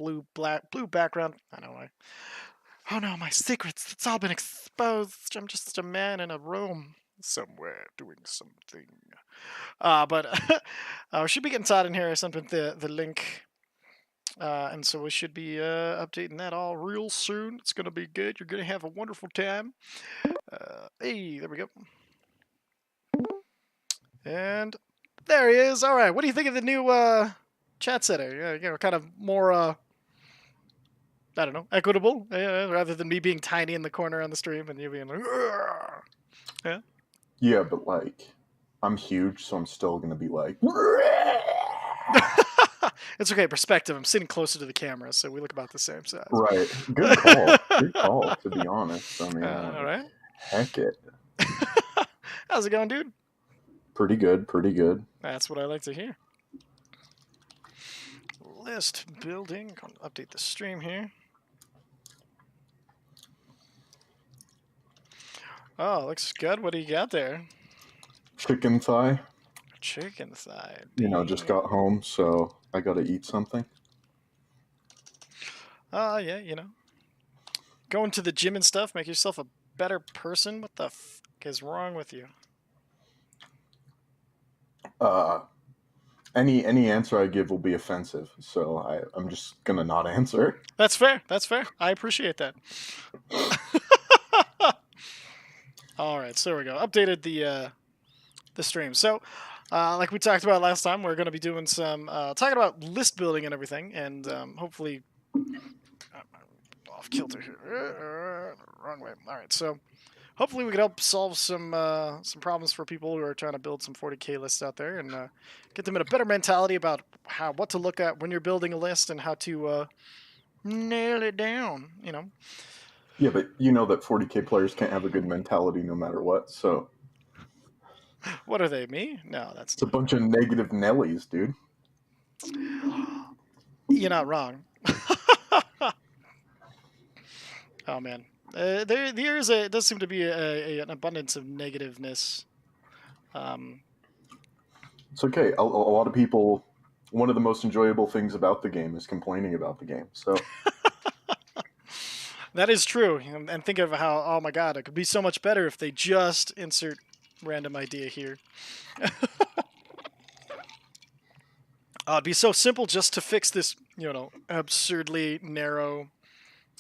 blue background. I know why. Oh no, my secrets, it's all been exposed. I'm just a man in a room somewhere doing something. But we should be getting started in here. I sent the link. And so we should be updating that all real soon. It's going to be good. You're going to have a wonderful time. Hey, there we go. And there he is. All right. What do you think of the new chat setter? Kind of more, I don't know, equitable, rather than me being tiny in the corner on the stream and you being like, "Argh." Yeah. Yeah, but like, I'm huge, so I'm still gonna be like. It's okay. Perspective. I'm sitting closer to the camera, so we look about the same size. Right. Good call. Good call. To be honest, I mean, all right. heck it. How's it going, dude? Pretty good. Pretty good. That's what I like to hear. List building. Update the stream here. Oh, looks good. What do you got there? Chicken thigh. Chicken thigh. You know, just got home, so I gotta eat something. Yeah, you know. Going to the gym and stuff, make yourself a better person? What the f is wrong with you? Any answer I give will be offensive, so I'm just gonna not answer. That's fair. That's fair. I appreciate that. All right, so there we go. Updated the stream. So, like we talked about last time, we're going to be doing some talking about list building and everything, and hopefully off kilter here. Wrong way. All right, so hopefully we can help solve some problems for people who are trying to build some 40K lists out there, and get them in a better mentality about what to look at when you're building a list and how to nail it down. You know. Yeah, but you know that 40K players can't have a good mentality no matter what, so. What are they, me? No, that's... It's a bunch of negative Nellies, dude. You're not wrong. Oh, man. It does seem to be an abundance of negativeness. It's okay. A lot of people, one of the most enjoyable things about the game is complaining about the game, so... That is true. And think of how, oh my god, it could be so much better if they just insert random idea here. It'd be so simple just to fix this, you know, absurdly narrow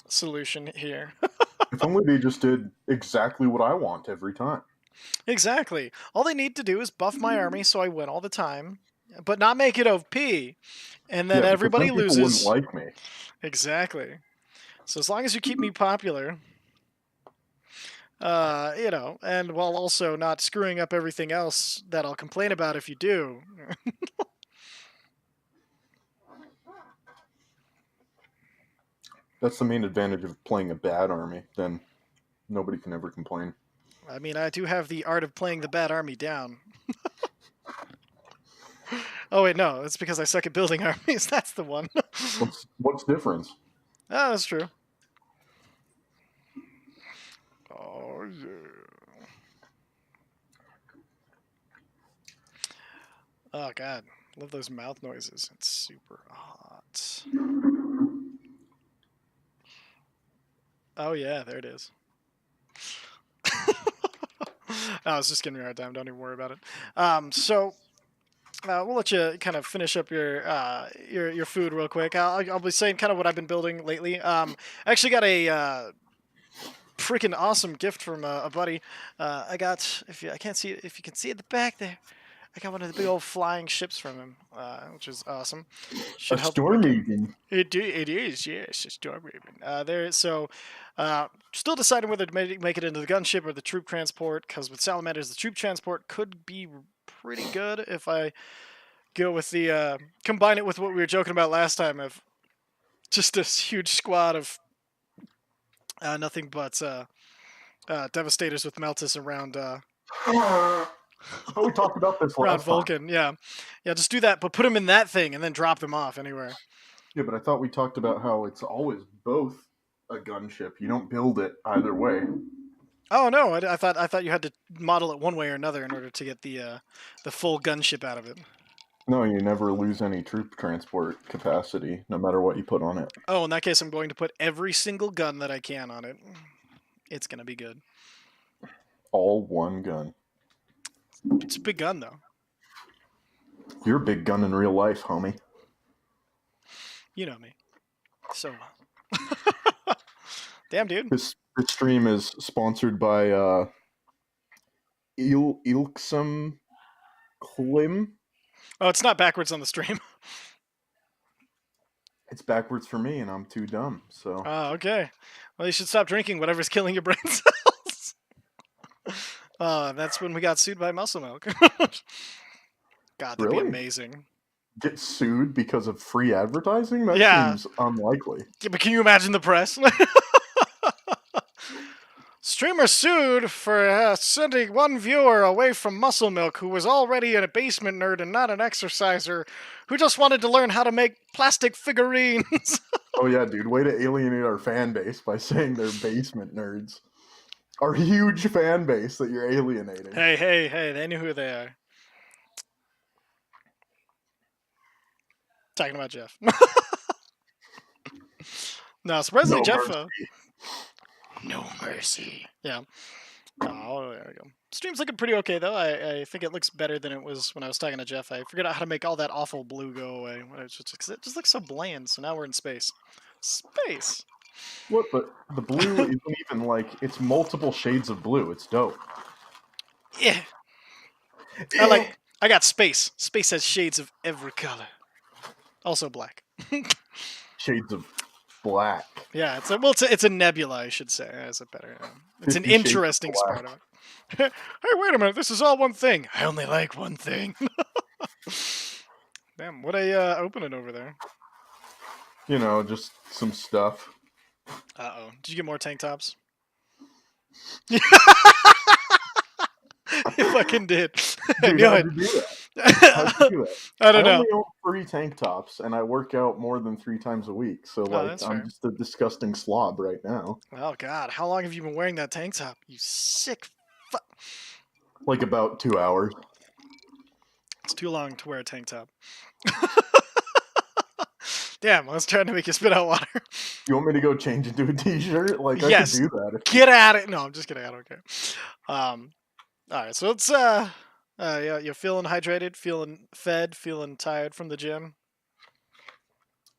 solution here. If only they just did exactly what I want every time. Exactly. All they need to do is buff my army so I win all the time, but not make it OP, and then everybody loses. People wouldn't like me. Exactly. So as long as you keep me popular, you know, and while also not screwing up everything else that I'll complain about if you do. That's the main advantage of playing a bad army. Then nobody can ever complain. I mean, I do have the art of playing the bad army down. Oh, wait, no. It's because I suck at building armies. That's the one. What's the difference? Oh, that's true. Oh, yeah. Oh, God. Love those mouth noises. It's super hot. Oh, yeah. There it is. I was just giving you a hard time. Don't even worry about it. So... we'll let you kind of finish up your food real quick. I'll be saying kind of what I've been building lately. I actually got a freaking awesome gift from a buddy. I got, if you can see it at the back there, I got one of the big old flying ships from him, which is awesome. Should help. Storm Raven. It is, yes, a Storm Raven. Still deciding whether to make it into the gunship or the troop transport, because with salamanders, the troop transport could be pretty good if I go with the combine it with what we were joking about last time of just this huge squad of nothing but devastators with Meltus around we talked about this around Vulcan. Yeah, just do that, but put them in that thing and then drop them off anywhere. Yeah, but I thought we talked about how it's always both a gunship. You don't build it either way. Oh no! I thought you had to model it one way or another in order to get the full gunship out of it. No, you never lose any troop transport capacity, no matter what you put on it. Oh, in that case, I'm going to put every single gun that I can on it. It's gonna be good. All one gun. It's a big gun though. You're a big gun in real life, homie. You know me so well. Damn, dude. This stream is sponsored by Ilksum Klim. Oh, it's not backwards on the stream. It's backwards for me, and I'm too dumb. So Oh, okay. Well, you should stop drinking whatever's killing your brain cells. That's when we got sued by Muscle Milk. God, that'd be really, amazing. get sued because of free advertising? That Yeah. seems unlikely. Yeah, but can you imagine the press? Streamer sued for sending one viewer away from Muscle Milk who was already a basement nerd and not an exerciser, who just wanted to learn how to make plastic figurines. Oh yeah, dude, way to alienate our fan base by saying they're basement nerds. Our huge fan base that you're alienating. Hey, they knew who they are. Talking about Jeff. No, surprisingly, No Jeff. mercy. No mercy. Yeah. Oh, there we go. Stream's looking pretty okay though. I think it looks better than it was when I was talking to Jeff. I figured out how to make all that awful blue go away. It just looks so bland. So now we're in space. Space. What? But the blue isn't even like, it's multiple shades of blue. It's dope. Yeah. I got space. Space has shades of every color. Also black. Shades of black. Yeah, it's a nebula, I should say. That's a better. It's an 50 shades of interesting black. part of it. Hey, wait a minute! This is all one thing. I only like one thing. Damn, what a opening over there. You know, just some stuff. Uh-oh. Did you get more tank tops? You fucking did. Dude, knew how'd it. you do that? How'd you do that? I don't know. only own 3 tank tops, and I work out more than 3 times a week. So, like, that's I'm fair. just a disgusting slob right now. Oh god, how long have you been wearing that tank top? You sick fuck. Like, about 2 hours. It's too long to wear a tank top. Damn, I was trying to make you spit out water. You want me to go change into a t-shirt? Like, Yes. I could do that. Get at it. No, I'm just kidding. I don't care. All right, so it's yeah, you're feeling hydrated, feeling fed, feeling tired from the gym.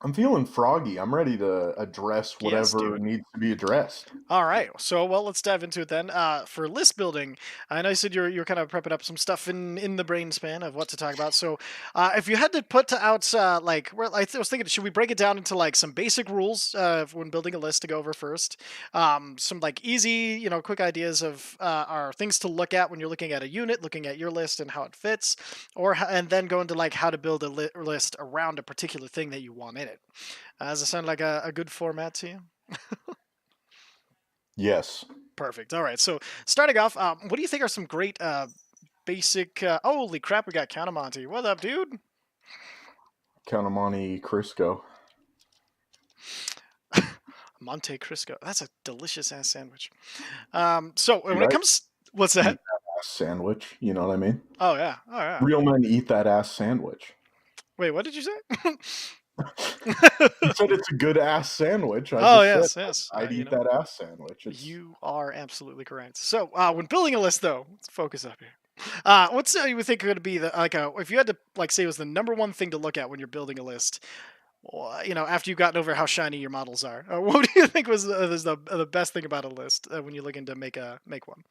I'm feeling froggy. I'm ready to address Yes, whatever dude. needs to be addressed. All right, so well, let's dive into it then. For list building, I know you said you're kind of prepping up some stuff in the brain span of what to talk about. So, if you had to put out like, I was thinking, should we break it down into like some basic rules when building a list to go over first? Some like easy, quick ideas of are things to look at when you're looking at a unit, looking at your list and how it fits, and then go into like how to build a list around a particular thing that you want in it. Does it sound like a good format to you? Yes. Perfect. All right. So starting off, what do you think are some great basic? Holy crap! We got Countamonte. What up, dude? Countamani Crisco. Monte Cristo. That's a delicious ass sandwich. So when Right? it comes, what's that? Ass sandwich. You know what I mean? Oh yeah. Oh yeah. Real men eat that ass sandwich. Wait, what did you say? You said it's a good ass sandwich. Oh I yes, said yes. I'd eat that ass sandwich. You are absolutely correct. So when building a list, though, let's focus up here. What's you would think could be the if you had to like say it was the number one thing to look at when you're building a list, after you've gotten over how shiny your models are, what do you think was the best thing about a list when you're looking to make one?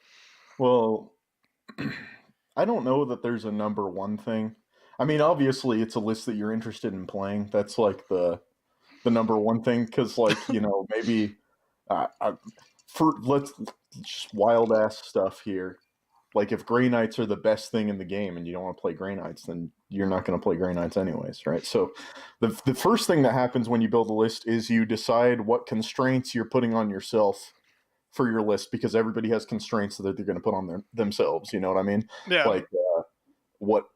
Well, I don't know that there's a number one thing. I mean, obviously, it's a list that you're interested in playing. That's like the number one thing, because like maybe for let's just wild ass stuff here. Like if Grey Knights are the best thing in the game and you don't want to play Grey Knights, then you're not going to play Grey Knights anyways, right? So the first thing that happens when you build a list is you decide what constraints you're putting on yourself for your list, because everybody has constraints that they're going to put on themselves. You know what I mean? Yeah. Like what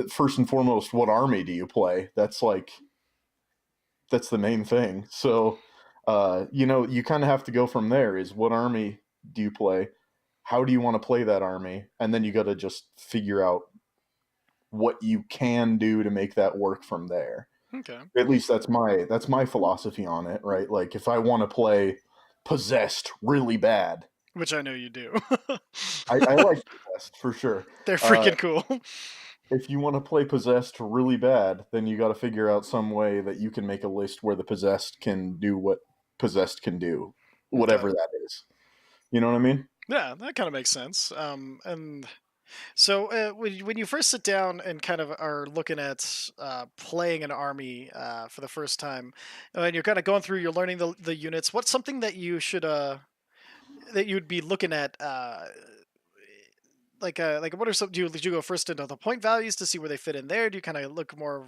first and foremost, what army do you play? That's the main thing. So you kind of have to go from there. Is what army do you play? How do you want to play that army? And then you got to just figure out what you can do to make that work from there. Okay. At least that's my philosophy on it, right? Like if I want to play Possessed really bad, Which I know you do. I like Possessed for sure. They're Uh, freaking cool. if you want to play Possessed really bad, then you got to figure out some way that you can make a list where the Possessed can do what Possessed can do, Okay. whatever that is. You know what I mean? Yeah, that kind of makes sense. And so when you first sit down and kind of are looking at playing an army for the first time, and you're kind of going through, you're learning the units. What's something that you should that you'd be looking at? Like what are some? Do you go first into the point values to see where they fit in there? Do you kind of look more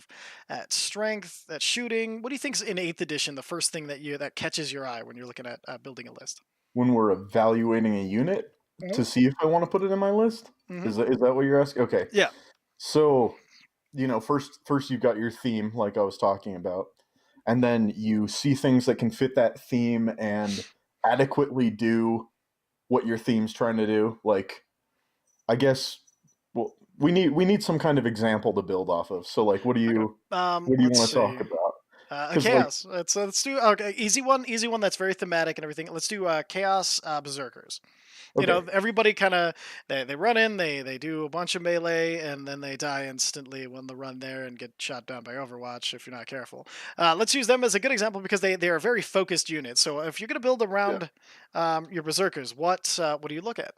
at strength, at shooting? What do you think's in Eighth Edition the first thing that catches your eye when you're looking at building a list? When we're evaluating a unit Hmm. to see if I want to put it in my list, Hmm. is that what you're asking? Okay, Yeah. so first you've got your theme, like I was talking about, and then you see things that can fit that theme and adequately do what your theme's trying to do. Like, I guess, well, we need some kind of example to build off of. So, like, what do Okay. you what do you Let's want to talk see. about? Because, like, Chaos. Let's do okay. Easy one that's very thematic and everything. Let's do chaos berserkers. okay, Everybody kind of they run in, they do a bunch of melee, and then they die instantly when the run there and get shot down by Overwatch if you're not careful. Let's use them as a good example because they are a very focused unit. So if you're going to build yeah. around your berserkers, what do you look at?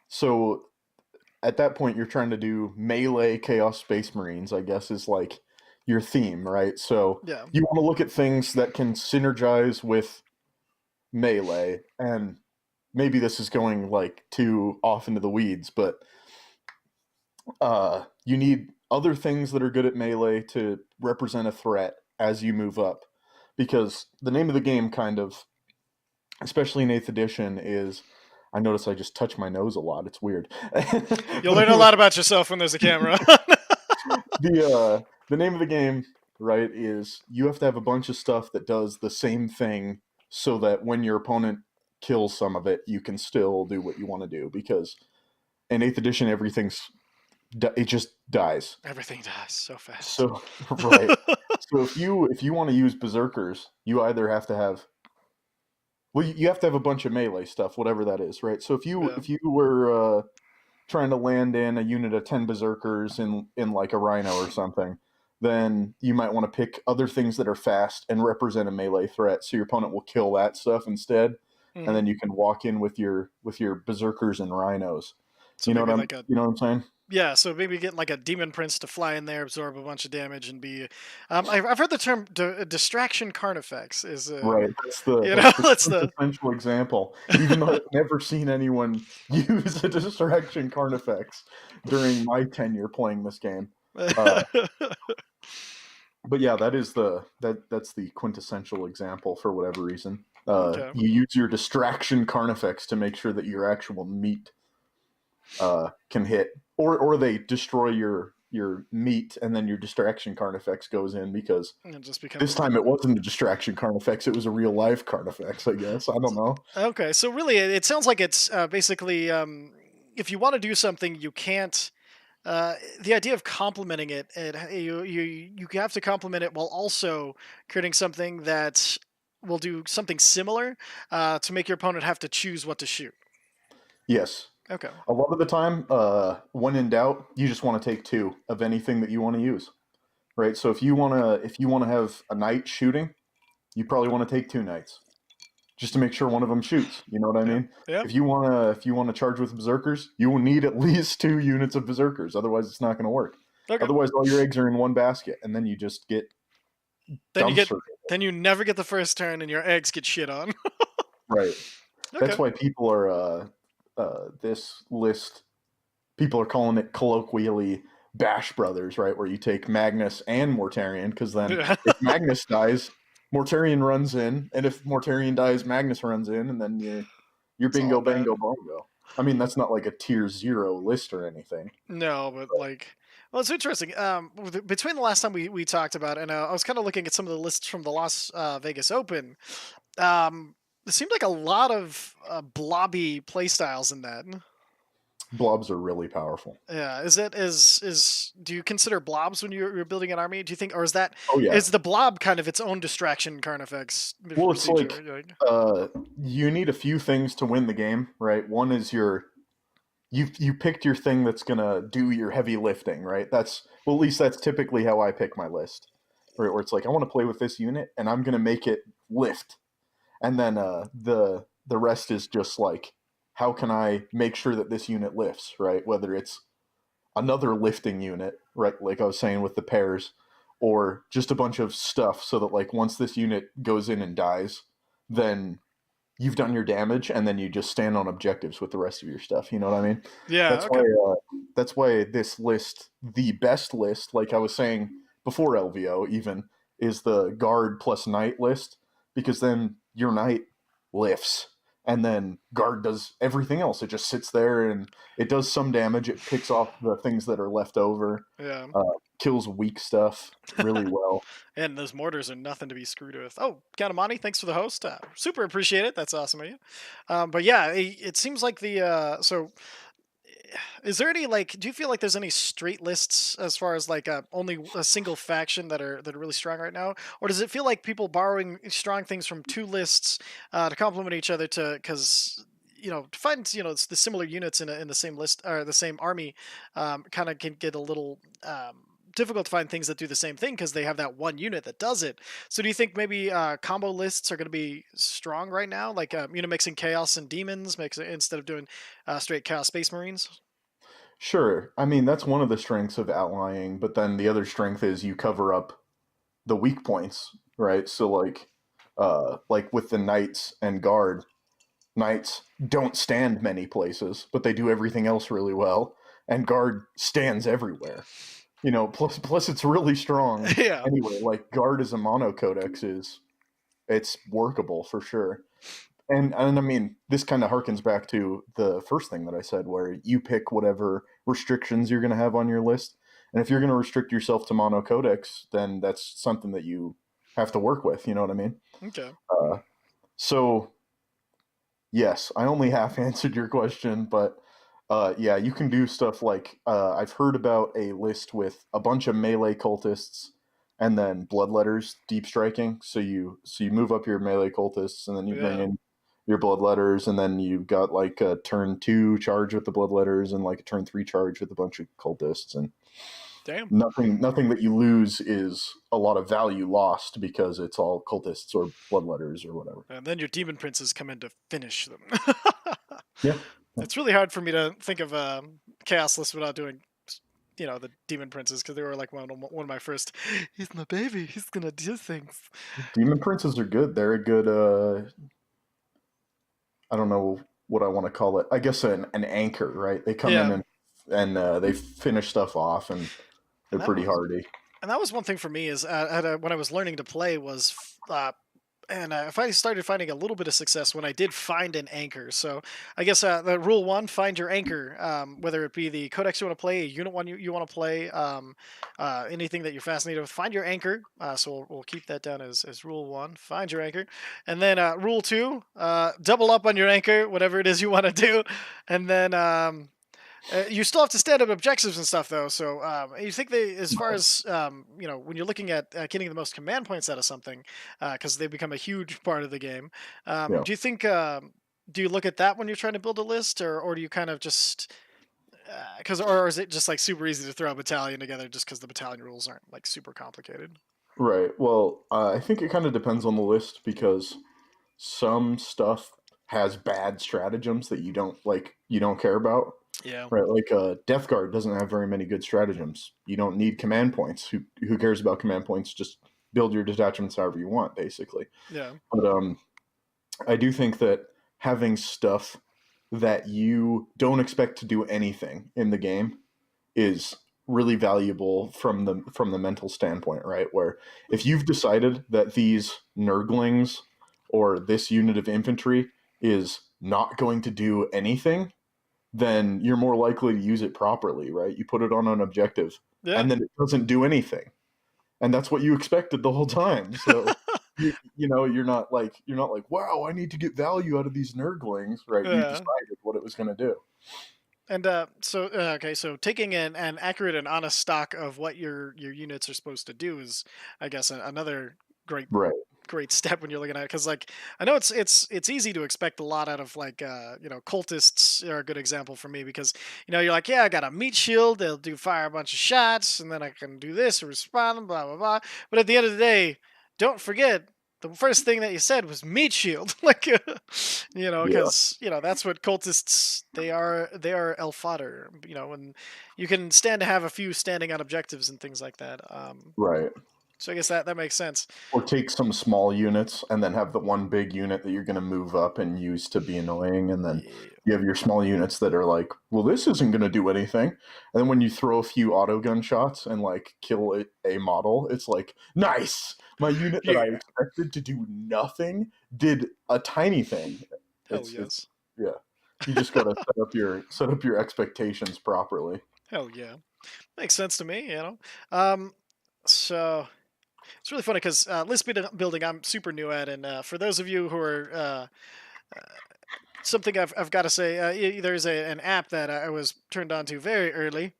So at that point, you're trying to do melee Chaos Space Marines, I guess, is like your theme, right? So Yeah. you want to look at things that can synergize with melee, and maybe this is going like too off into the weeds, but you need other things that are good at melee to represent a threat as you move up, because the name of the game, kind of, especially in Eighth Edition, is I notice I just touch my nose a lot. It's weird, You'll but learn a anyway, lot about yourself when there's a camera. the name of the game, right, is you have to have a bunch of stuff that does the same thing, so that when your opponent kills some of it, you can still do what you want to do. Because in Eighth Edition, it just dies. Everything dies so fast. So right. So if you want to use berserkers, you either have to have well, you have to have a bunch of melee stuff, whatever that is, right? So if you Yeah. if you were trying to land in a unit of 10 berserkers in like a rhino or something, then you might want to pick other things that are fast and represent a melee threat, so your opponent will kill that stuff instead, and Hmm. then you can walk in with your berserkers and rhinos. So You know what maybe I'm like a you know what I'm saying? Yeah, so maybe getting like a demon prince to fly in there, absorb a bunch of damage, and be. I've heard the term distraction carnifex is. Right. You know, That's the that's the. quintessential example. Even though I've never seen anyone use a distraction Carnifex during my tenure playing this game. Uh, but yeah, that's the quintessential example for whatever reason. Okay. You use your distraction Carnifex to make sure that your actual meat can hit, or they destroy your meat, and then your distraction Carnifex goes in, because It just becomes this a time big. it wasn't a distraction Carnifex; it was a real life Carnifex. I guess, I don't know. Okay, so really, it sounds like it's basically if you want to do something, you can't. The idea of complementing you have to complement it while also creating something that will do something similar to make your opponent have to choose what to shoot. Yes, Okay. a lot of the time, when in doubt, you just want to take two of anything that you want to use, right? So if you wanna have a knight shooting, you probably want to take two knights, just to make sure one of them shoots. You know what I Yeah. mean? Yeah. If you wanna charge with berserkers, you will need at least two units of berserkers. Otherwise, it's not going to work. Okay. Otherwise, all your eggs are in one basket, and then you just get Then you get dumpstered. then you never get the first turn and your eggs get shit on. Right. Okay. That's why people are this list. People are calling it colloquially Bash Brothers, right? Where you take Magnus and Mortarion, because then Yeah. if Magnus dies, Mortarion runs in, and if Mortarion dies, Magnus runs in, and then you're It's all bingo bad. bango bongo. I mean, that's not like a tier 0 list or anything. No, but like, well, it's interesting. Between the last time we talked about, and I was kind of looking at some of the lists from the Las Vegas Open. It seemed like a lot of blobby playstyles in that. Blobs are really powerful. Yeah, is do you consider blobs when you're building an army? Do you think, or is that Oh yeah. is the blob kind of its own distraction Carnifex Well, it's procedure? like Like, uh, you need a few things to win the game, right? One is you picked your thing that's gonna do your heavy lifting, right? That's well, at least that's typically how I pick my list, right? Where it's like I want to play with this unit and I'm gonna make it lift, and then the rest is just like how can I make sure that this unit lifts, right? Whether it's another lifting unit, right? Like I was saying with the pairs, or just a bunch of stuff so that like once this unit goes in and dies, then you've done your damage and then you just stand on objectives with the rest of your stuff. You know what I mean? yeah, That's why okay, that's why this list, the best list, like I was saying before LVO, even is the guard plus knight list because then your knight lifts and then guard does everything else. It just sits there and it does some damage. It picks off the things that are left over, yeah. uh, kills weak stuff really well. And those mortars are nothing to be screwed with. Oh, Katamani, thanks for the host. Super appreciate it. That's awesome of you. But yeah, it seems like the so is there any like do you feel like there's any straight lists as far as like only a single faction that are really strong right now, or does it feel like people borrowing strong things from two lists to complement each other to because to find it's the similar units in the same list or the same army kind of can get a little difficult to find things that do the same thing because they have that one unit that does it. So do you think maybe combo lists are going to be strong right now, like mixing chaos and demons makes instead of doing straight chaos space marines? Sure. I mean, that's one of the strengths of outlying, but then the other strength is you cover up the weak points, right? So like with the knights and guard, knights don't stand many places, but they do everything else really well, and guard stands everywhere. Plus it's really strong Yeah. anyway. Like guard as a mono codex is it's workable for sure. And I mean, this kind of harkens back to the first thing that I said, where you pick whatever restrictions you're going to have on your list. And if you're going to restrict yourself to mono codex, then that's something that you have to work with. You know what I mean? Okay. Uh, so, yes, I only half answered your question, but yeah, you can do stuff like I've heard about a list with a bunch of melee cultists and then bloodletters deep striking. So you move up your melee cultists and then you bring Yeah. in your bloodletters and then you've got like a turn 2 charge with the bloodletters and like a turn 3 charge with a bunch of cultists, and Damn. nothing that you lose is a lot of value lost because it's all cultists or bloodletters or whatever. And then your demon princes come in to finish them. Yeah. It's really hard for me to think of chaos lists without doing the demon princes because they were like one of my first. He's my baby. He's gonna do things. Demon princes are good. They're a good I don't know what I want to call it. I guess an anchor, right? They come in Yeah, and they finish stuff off, and they're and that pretty was hardy. and that was one thing for me is when I was learning to play was and if I started finding a little bit of success when I did find an anchor. So I guess the rule one: find your anchor, whether it be the codex you want to play, a unit one you want to play, anything that you're fascinated with. Find your anchor. So we'll keep that down as rule one: find your anchor, and then rule two: double up on your anchor, whatever it is you want to do, and then. You still have to stand up objectives and stuff, though. So, you think they, as far as when you're looking at getting the most command points out of something, because they become a huge part of the game. Yeah. Do you think? Do you look at that when you're trying to build a list, or do you kind of just because, or is it just like super easy to throw a battalion together just because the battalion rules aren't like super complicated? Right. Well, I think it kind of depends on the list because some stuff has bad stratagems that you don't care about. Yeah. Right, like Death Guard doesn't have very many good stratagems. You don't need command points. Who cares about command points? Just build your detachments however you want, basically. Yeah. But I do think that having stuff that you don't expect to do anything in the game is really valuable from the mental standpoint, right? Where if you've decided that these Nurglings or this unit of infantry is not going to do anything, then you're more likely to use it properly, right? You put it on an objective Yeah. and then it doesn't do anything. And that's what you expected the whole time. So you're not like, wow, I need to get value out of these Nurglings, right? You Yeah. decided what it was going to do. And so taking an accurate and honest stock of what your units are supposed to do is, I guess, another great Right. great step when you're looking at it, because like I know it's easy to expect a lot out of like cultists are a good example for me, because you're like, yeah, I got a meat shield, they'll do fire a bunch of shots and then I can do this or respond, blah blah blah, but at the end of the day, don't forget the first thing that you said was meat shield. Like Yeah. because that's what cultists, they are el fodder, and you can stand to have a few standing on objectives and things like that. Right. So I guess that makes sense. Or take some small units and then have the one big unit that you're going to move up and use to be annoying. And then Yeah. you have your small units that are like, well, this isn't going to do anything. And then when you throw a few auto gun shots and like kill a model, it's like, nice. My unit that I Yeah. expected to do nothing did a tiny thing. Hell It's yes. yeah. You just got to set up your expectations properly. Hell yeah. Makes sense to me. Um, so it's really funny because building I'm super new at, and for those of you who are something I've got to say, there's an app that I was turned on to very early.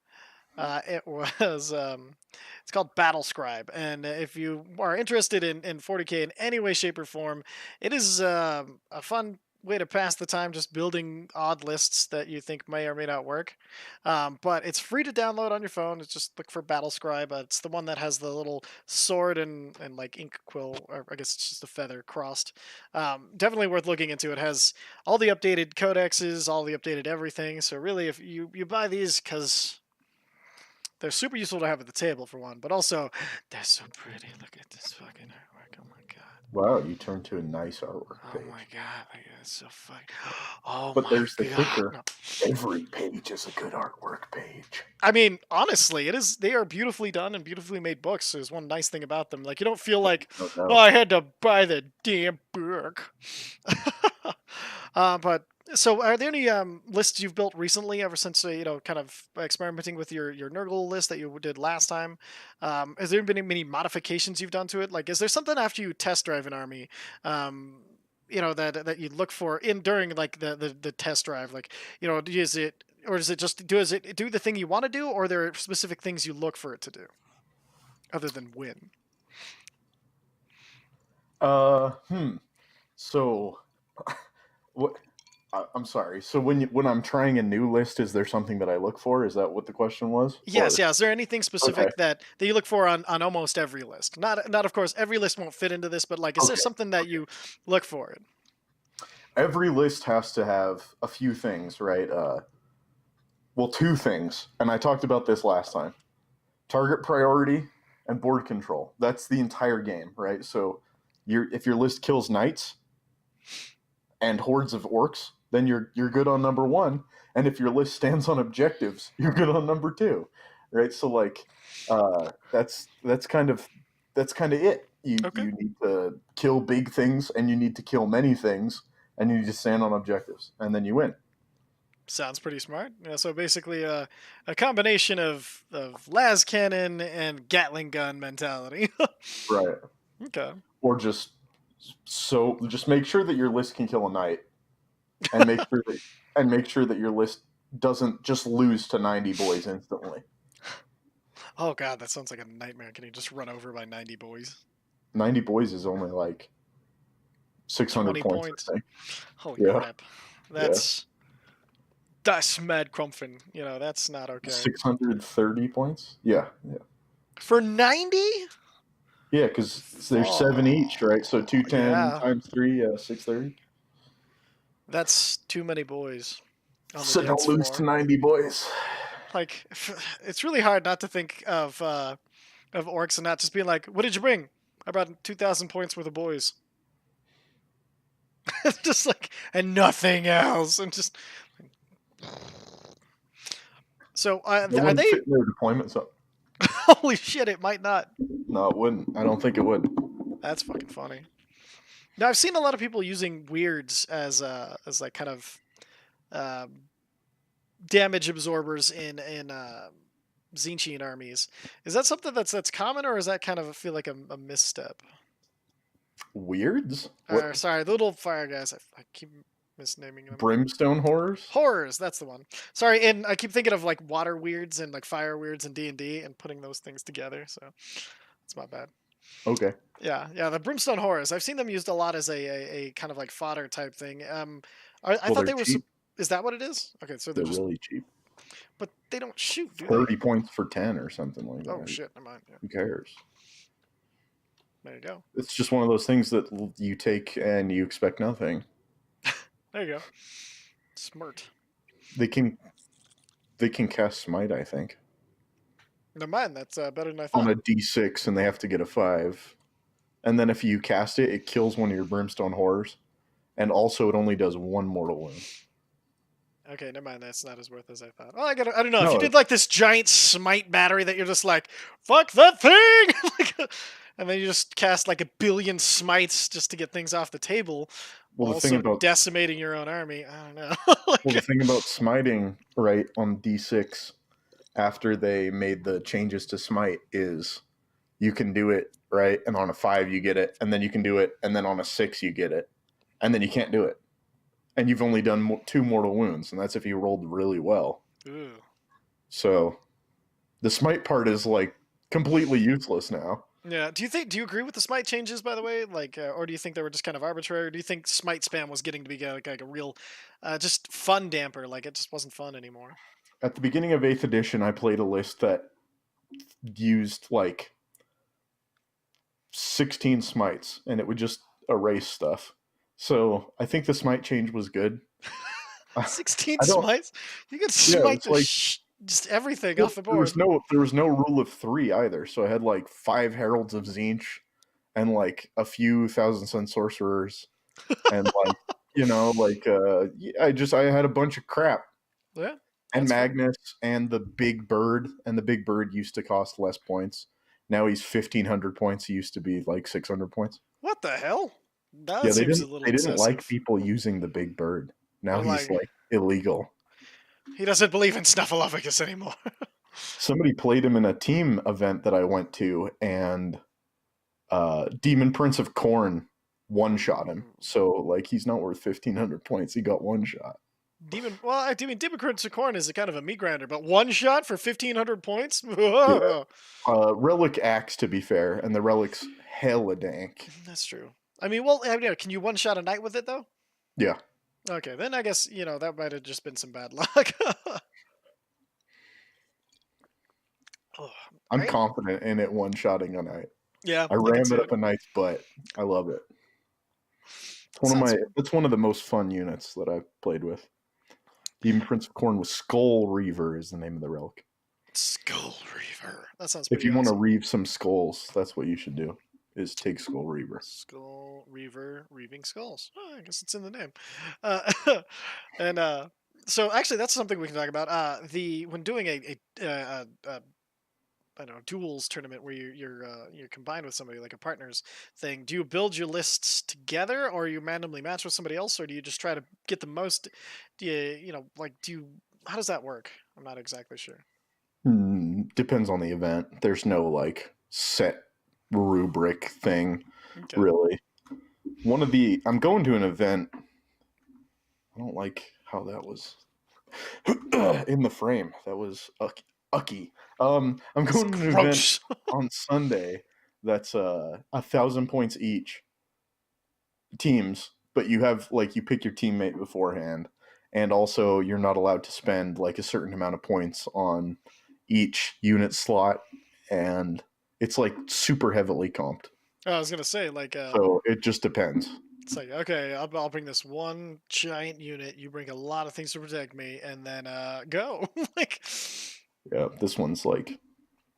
It was it's called Battle Scribe, and if you are interested in 40k in any way, shape, or form, it is a fun way to pass the time, just building odd lists that you think may or may not work. But it's free to download on your phone. It's just look for Battle Scribe. It's the one that has the little sword and like ink quill, or I guess it's just a feather crossed. Definitely worth looking into. It has all the updated codexes, all the updated everything. So really, if you buy these, because they're super useful to have at the table for one, but also they're so pretty. Look at this fucking artwork. Oh my god. Wow, you turned to a nice artwork Oh my page. god. Like, it's so fucking. Oh But my there's the god. kicker. No. Every page is a good artwork page. I mean, honestly, it is. They are beautifully done and beautifully made books. There's one nice thing about them. Like you don't feel like, No oh, doubt. I had to buy the damn book. But so, are there any lists you've built recently, ever since kind of experimenting with your Nurgle list that you did last time? Has there been any modifications you've done to it? Like, is there something after you test drive an army, um, that you look for in during like the test drive? Like, is it, or does it just does it do the thing you want to do, or are there specific things you look for it to do other than win? Uh, hmm. So, what? I'm sorry. So when I'm trying a new list, is there something that I look for? Is that what the question was? Yes, Or yeah. Is there anything okay, specific that you look for on almost every list? Not of course every list won't fit into this, but like, is there okay, something that okay. you look for? Every list has to have a few things, right? Well, two things, and I talked about this last time: target priority and board control. That's the entire game, right? So, if your list kills knights and hordes of orcs, then you're good on number one. And if your list stands on objectives, you're good on number two, right? So like, that's kind of it. You Okay, you need to kill big things, and you need to kill many things, and you need to stand on objectives, and then you win. sounds pretty smart. Yeah, so basically, a combination of las cannon and Gatling gun mentality. Right. Okay. Or just make sure that your list can kill a knight, and make sure that your list doesn't just lose to 90 boys instantly. Oh god, that sounds like a nightmare. Can you just run over by 90 boys? 90 boys is only like 600 20 points, points. I think. Holy Yeah, crap. yeah. That's mad crumphin. That's not okay. 630 points? Yeah, yeah. For 90? Yeah, because there's seven each, Oh, right? So 210 yeah. times three, 630. That's too many boys on the So dance don't lose to floor. 90 boys. Like, it's really hard not to think of orcs and not just being like, "What did you bring?" I brought 2,000 points worth of boys. It's just like, and nothing else. And just so, That are wouldn't they? fit in their deployment zone. Holy shit! It might not. No, it wouldn't. I don't think it would. That's fucking funny. Now I've seen a lot of people using weirds as like kind of um, damage absorbers in Zinchian armies. Is that something that's common, or is that kind of feel like a misstep? Weirds? Or What? sorry, the little fire guys. I keep. misnaming them. Brimstone horrors? Horrors, that's the one. Sorry, and I keep thinking of like water weirds and like fire weirds in D&D and putting those things together. So it's my bad. Okay. Yeah, yeah, the brimstone horrors. I've seen them used a lot as a kind of like fodder type thing. I Well, thought they're they were. cheap. Is that what it is? Okay, so they're They're just. really cheap. But they don't shoot, do they? 30 points for 10 or something like Oh that. shit! Never mind. Yeah, Who cares? there you go. It's just one of those things that you take and you expect nothing. There you go. Smart. They can cast smite, I think, Never mind. That's better than I on thought. a d6, and they have to get a 5. And then if you cast it, it kills one of your brimstone horrors, and also it only does 1 mortal wound. Okay, never mind. That's not as worth as I thought. Oh, I don't know. If No, you did like this giant smite battery that you're just like, fuck that thing, like, and then you just cast like a billion smites just to get things off the table, well, while the thing also about decimating your own army. I don't know. well, the thing about smiting, right, on d6 after they made the changes to smite is you can do it, right, and on a 5 you get it, and then you can do it, and then on a 6 you get it, and then you can't do it. And you've only done 2 mortal wounds, and that's if you rolled really well. Ooh. So the smite part is like completely useless now. Yeah. Do you agree with the smite changes, by the way? Like, or do you think they were just kind of arbitrary? Or do you think smite spam was getting to be like a real, just fun damper? Like it just wasn't fun anymore. At the beginning of 8th edition, I played a list that used like 16 smites, and it would just erase stuff. So I think the smite change was good. 16 I don't. smites? You could Yeah, smite it's like just everything well, off the there was board. no rule of 3 either. So I had like 5 heralds of Tzeentch and like a few Thousand Sun sorcerers, and like I had a bunch of crap. Yeah, And that's fair. Magnus and the big bird, and the big bird used to cost less points. Now he's 1,500 points. He used to be like 600 points. What the hell? Yeah, That seems a little they didn't like excessive. people using the big bird. Now They're he's like, like illegal. he doesn't believe in Snuffleupagus anymore. Somebody played him in a team event that I went to, and Demon Prince of Corn one shot him. So like he's not worth 1,500 points. He got one shot. Demon Prince of Corn is a kind of a meat grinder, but one shot for 1,500 points? Yeah. Relic axe, to be fair, and the relic's hella dank. That's true. I mean, well, can you one shot a knight with it though? Yeah. Okay, then I guess that might have just been some bad luck. Oh, I'm right? confident in it one-shotting a knight. Yeah, I I can ram see it it. up a knight's butt. I love it. Sounds It's one of the most fun units that I've played with. Demon Prince of Corn with Skull Reaver is the name of the relic. Skull Reaver. That sounds If pretty you want to awesome. reave some skulls, that's what you should do. Is take Skull Reaver. Skull Reaver, reaving skulls. Oh, I guess it's in the name. And so actually, that's something we can talk about. When doing I don't know, duels tournament where you're combined with somebody like a partners thing. Do you build your lists together, or you randomly match with somebody else, or do you just try to get the most? Do you how does that work? I'm not exactly sure. Depends on the event. There's no like set rubric thing, Okay. really. I'm going to an event. I don't like how that was in the frame. That was ucky. I'm going to an event Gross. on Sunday that's 1,000 points each teams, but you have like you pick your teammate beforehand, and also you're not allowed to spend like a certain amount of points on each unit slot, and it's like super heavily comped. I was gonna say So it just depends. it's like okay, I'll bring this one giant unit. You bring a lot of things to protect me, and then go. Like, Yeah, this one's like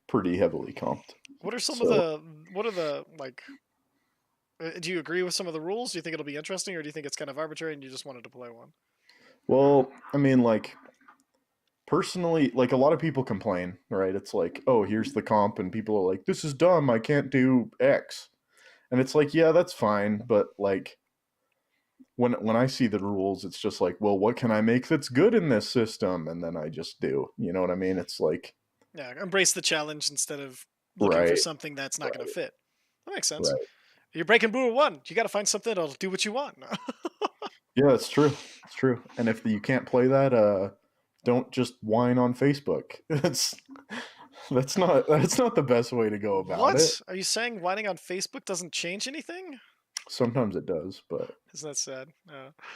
pretty heavily comped. what are some of So the what are the like? Do you agree with some of the rules? Do you think it'll be interesting, or do you think it's kind of arbitrary and you just wanted to play one? well, I mean, like personally, like a lot of people complain, right? It's like, oh, here's the comp, and people are like, this is dumb. I can't do X, and it's like, yeah, that's fine, but like when I see the rules, it's just like, well, what can I make that's good in this system? And then I just do. You know what I mean? It's like, Yeah, embrace the challenge instead of looking for right, something that's not going to right, fit. That makes sense. right. You're breaking rule one. You got to find something that'll do what you want. Yeah, it's true. It's true. And if you can't play that, don't just whine on Facebook. That's not the best way to go about it. What? Are you saying whining on Facebook doesn't change anything? Sometimes it does, but Isn't that sad?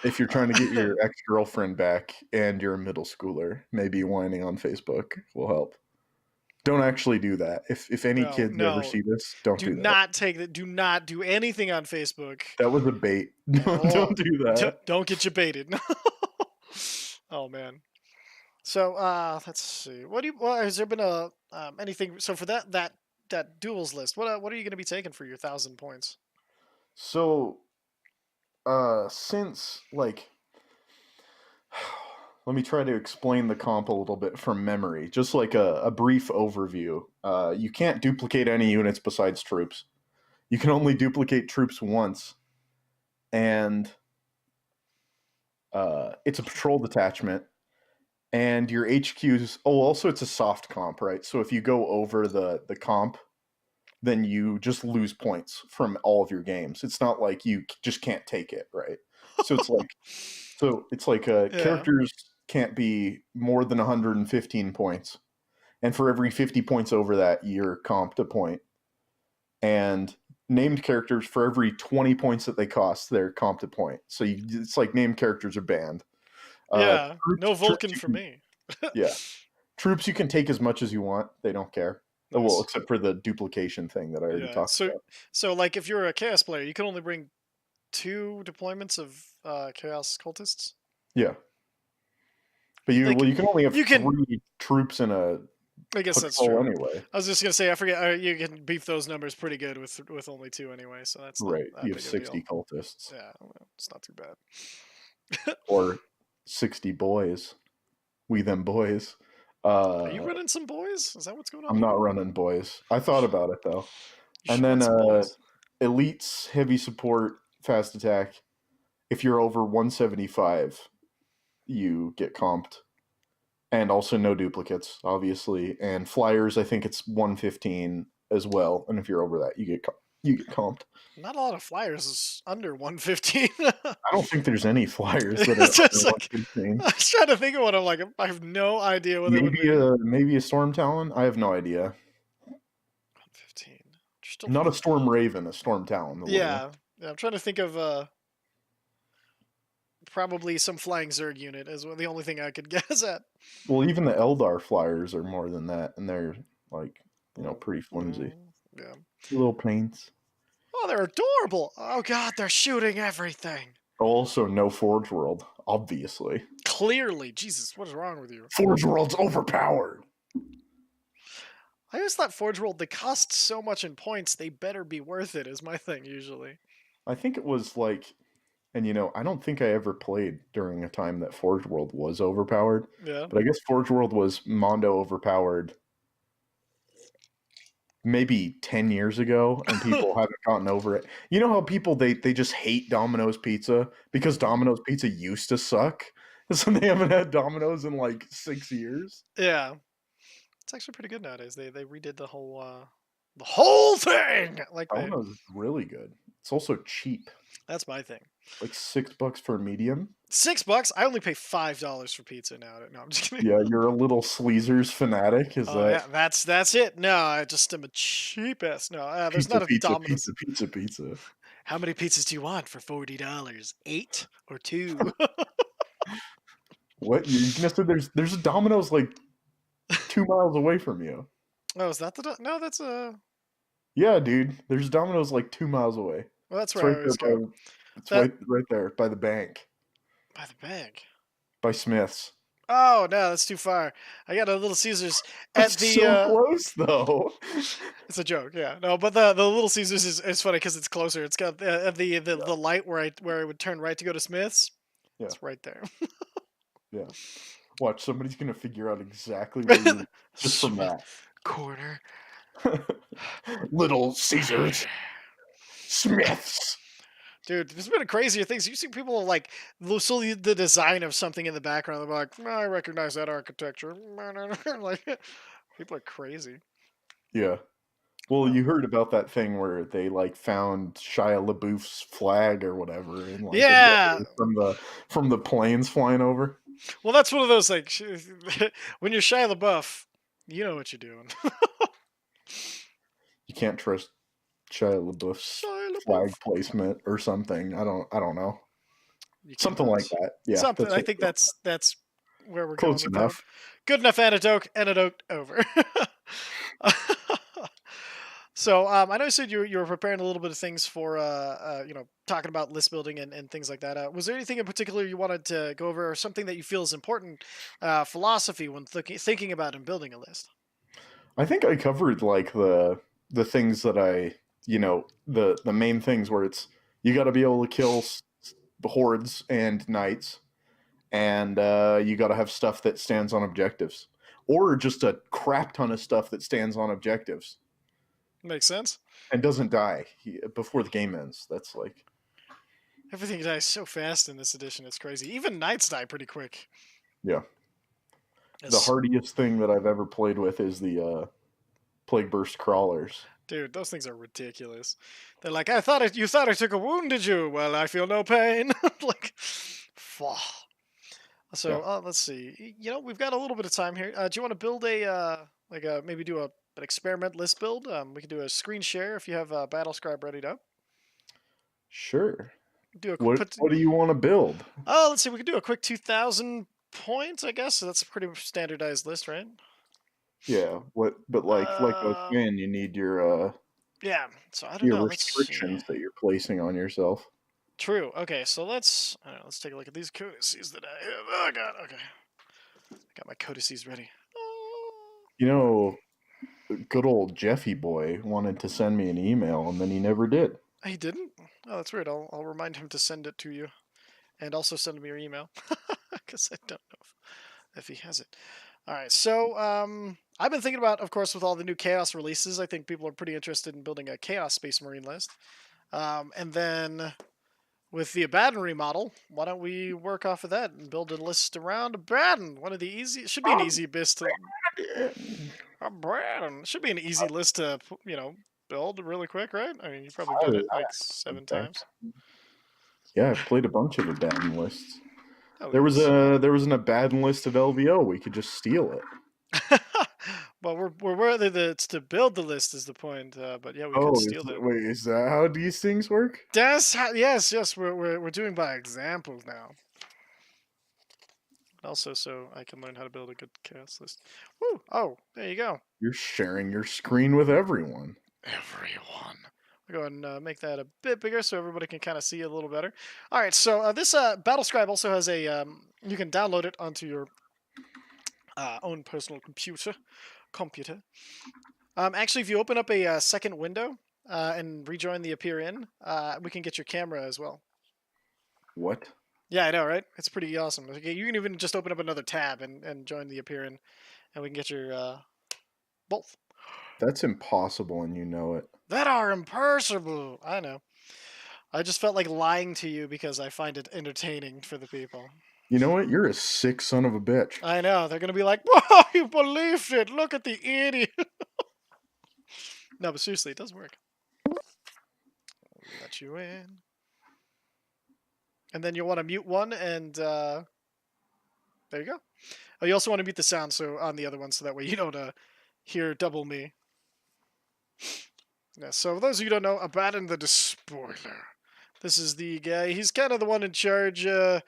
if you're trying to get your ex-girlfriend back and you're a middle schooler, maybe whining on Facebook will help. Don't actually do that. If any no, kids ever no. see this, don't Do do that. not take that. Do not do anything on Facebook. That was a bait. Don't Oh, do that. don't get you baited. Oh man. So let's see. What do you? Well, has there been a anything? So for that duels list, what are you going to be taking for your 1,000 points? So, since like let me try to explain the comp a little bit from memory, just like a brief overview. You can't duplicate any units besides troops. You can only duplicate troops once, and it's a patrol detachment. And your HQs. Oh, also it's a soft comp, right? So if you go over the comp, then you just lose points from all of your games. It's not like you just can't take it, right? So it's like Yeah, characters can't be more than 115 points, and for every 50 points over that, you're comped a point. And named characters, for every 20 points that they cost, they're comped a point. So it's like named characters are banned. yeah. No Troops Vulcan you for can, me. yeah, troops you can take as much as you want. They don't care. Well, Nice. except for the duplication thing that I already Yeah. talked about. So like if you're a chaos player, you can only bring 2 deployments of chaos cultists. Yeah, but you Like well, you can only have you can. 3 troops in a I guess that's patrol true. anyway. I was just gonna say I forget. You can beef those numbers pretty good with only 2 anyway, so that's not Right, you that have big of a deal. 60 cultists Yeah, well, it's not too bad. or 60 boys. We them boys. Are you Uh, running some boys? Is that what's going on I'm not here? running boys. I thought about it though. You And should then run some boys. elites, heavy support, fast attack. If you're over 175, you get comped. And also no duplicates, obviously. And flyers, I think it's 115 as well. And if you're over that, you get comped. Not a lot of flyers is under 115. I don't think there's any flyers that are It's under just like 115. I was trying to think of what I'm like. I have no idea what that would be. Maybe a storm talon. I have no idea. 115. Just don't. Not a storm raven, a storm talon. The little. Yeah, yeah. I'm trying to think of probably some flying Zerg unit is the only thing I could guess at. Well, even the Eldar flyers are more than that, and they're like Oh, pretty flimsy. yeah. Little paints. Oh, they're adorable. Oh God, they're shooting everything. Also, no Forge World, obviously. Clearly, Jesus, what is wrong with you? Forge World's overpowered. I always thought Forge World, they cost so much in points, they better be worth it, is my thing usually. I think it was like, and I don't think I ever played during a time that Forge World was overpowered, Yeah. but I guess Forge World was Mondo overpowered maybe 10 years ago, and people haven't gotten over it. You know how people they just hate Domino's pizza because Domino's pizza used to suck, so they haven't had Domino's in like 6 years. Yeah. It's actually pretty good nowadays. They redid the whole thing. Like they Domino's is really good. It's also cheap, That's my thing. like $6 for a medium. $6? I only pay $5 for pizza now. No, I'm just kidding. Yeah, you're a little Sleezers fanatic. Is Oh that yeah, that's it. No, I just am a cheap ass. No, there's pizza, not a pizza, Domino's. pizza, pizza, pizza? How many pizzas do you want for $40? 8 or 2? What you're gonna say? There's a Domino's like 2 miles away from you. Oh, is that no? That's Yeah, dude. There's Domino's like 2 miles away. well, that's It's where I right there always go. it's That right there by the bank, by the bag. by Smith's. Oh no, that's too far. I got a Little Caesars at That's the. so close, though. It's a joke, yeah. No, but the Little Caesars is funny because it's closer. It's got Yeah, the light where I would turn right to go to Smith's. yeah, It's right there. yeah. Watch, somebody's gonna figure out exactly where you just from Smith that. corner. Little Caesars, Smiths. Dude, there's been crazier things. You see people like see the design of something in the background. They're like, "Oh, I recognize that architecture." Like, people are crazy. Yeah. Well, Oh. you heard about that thing where they like found Shia LaBeouf's flag or whatever in like a Yeah. gutter from the planes flying over. Well, that's one of those like when you're Shia LaBeouf, you know what you're doing. You can't trust Shia LaBeouf's Shia flag LaBeouf. placement or something. I don't know. You Something cannot. like that. Yeah, Something. that's I what think that's where we're going close with that. enough. Good enough antidote. Antidote over. So I know you said you were preparing a little bit of things for talking about list building and things like that. Was there anything in particular you wanted to go over, or something that you feel is important philosophy when thinking about and building a list? I think I covered like the things that the main things where it's you got to be able to kill hordes and knights, and you got to have stuff that stands on objectives, or just a crap ton of stuff that stands on objectives Makes sense. and doesn't die before the game ends. That's like Everything dies so fast in this edition. It's crazy. Even knights die pretty quick. yeah. The It's, hardiest thing that I've ever played with is the plague burst crawlers. dude, those things are ridiculous. They're like, you thought I took a wound, did you? Well, I feel no pain. Like, fuck. Yeah, So let's see. We've got a little bit of time here. Do you want to build maybe do an experiment list build? We can do a screen share if you have Battlescribe ready to sure. do a What put. what do you want to build? Oh, let's see. We could do a quick 2,000 points, I guess. So that's a pretty standardized list, right? Yeah, what? But like I was Uh, saying, you need yeah. So I don't your know. Let's see. restrictions that you're placing on yourself. True. Okay, so let's take a look at these codices that I have. Oh god. Okay, I got my codices ready. Oh. You know, good old Jeffy boy wanted to send me an email and then he never did. He didn't. Oh, that's weird. I'll remind him to send it to you, and also send me your email, because I don't know if he has it. All right. So I've been thinking about, of course, with all the new Chaos releases, I think people are pretty interested in building a Chaos Space Marine list. And then with the Abaddon remodel, why don't we work off of that and build a list around Abaddon? One of the easy, should be an easy list to Abaddon. Should be an easy list to build really quick, right? I mean, you probably did it like In 7 times. fact, yeah, I've played a bunch of Abaddon lists. Oh There was yes. an Abaddon list of LVO. We could just steal it. Well, we're worthy to build the list is the point. But yeah, we could Oh, steal that. wait, is that how these things work? Yes. We're doing by examples now. Also, so I can learn how to build a good chaos list. Woo! Oh, there you go. You're sharing your screen with everyone. Everyone. We'll go and make that a bit bigger so everybody can kind of see it a little better. All right, so this Battlescribe also has a you can download it onto your own personal computer. Actually, if you open up a second window and rejoin the appear in, we can get your camera as well. What? Yeah, I know, right? It's pretty awesome. Okay, you can even just open up another tab and join the appear in, and we can get your both. That's impossible, and you know it. That are impersonal. I know. I just felt like lying to you because I find it entertaining for the people. You know what? You're a sick son of a bitch. I know. They're going to be like, whoa, you believed it. Look at the idiot. No, but seriously, it does work. Let you in. And then you'll want to mute one, and there you go. Oh, you also want to mute the sound so on the other one, so that way you don't hear double me. Yeah, so for those of you who don't know, Abaddon the Despoiler. This is the guy. He's kind of the one in charge of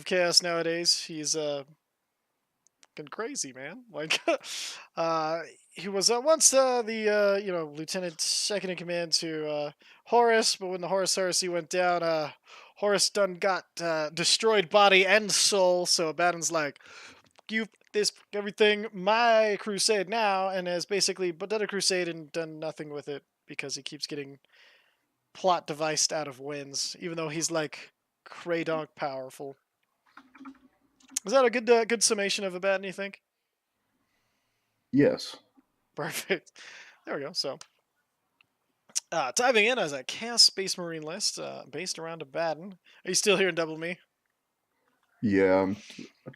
Chaos nowadays. He's been crazy, man. Like, he was once the lieutenant second in command to Horus, but when the Horus heresy went down, Horus done got destroyed body and soul. So Abaddon's like, you this everything my crusade now, and has basically but done a crusade and done nothing with it because he keeps getting plot deviced out of wins, even though he's like Kraydonk powerful. Is that a good summation of Abaddon, you think? Yes. Perfect. There we go. So, diving in as a Chaos Space Marine list based around Abaddon. Are you still here in Double Me? Yeah, I'm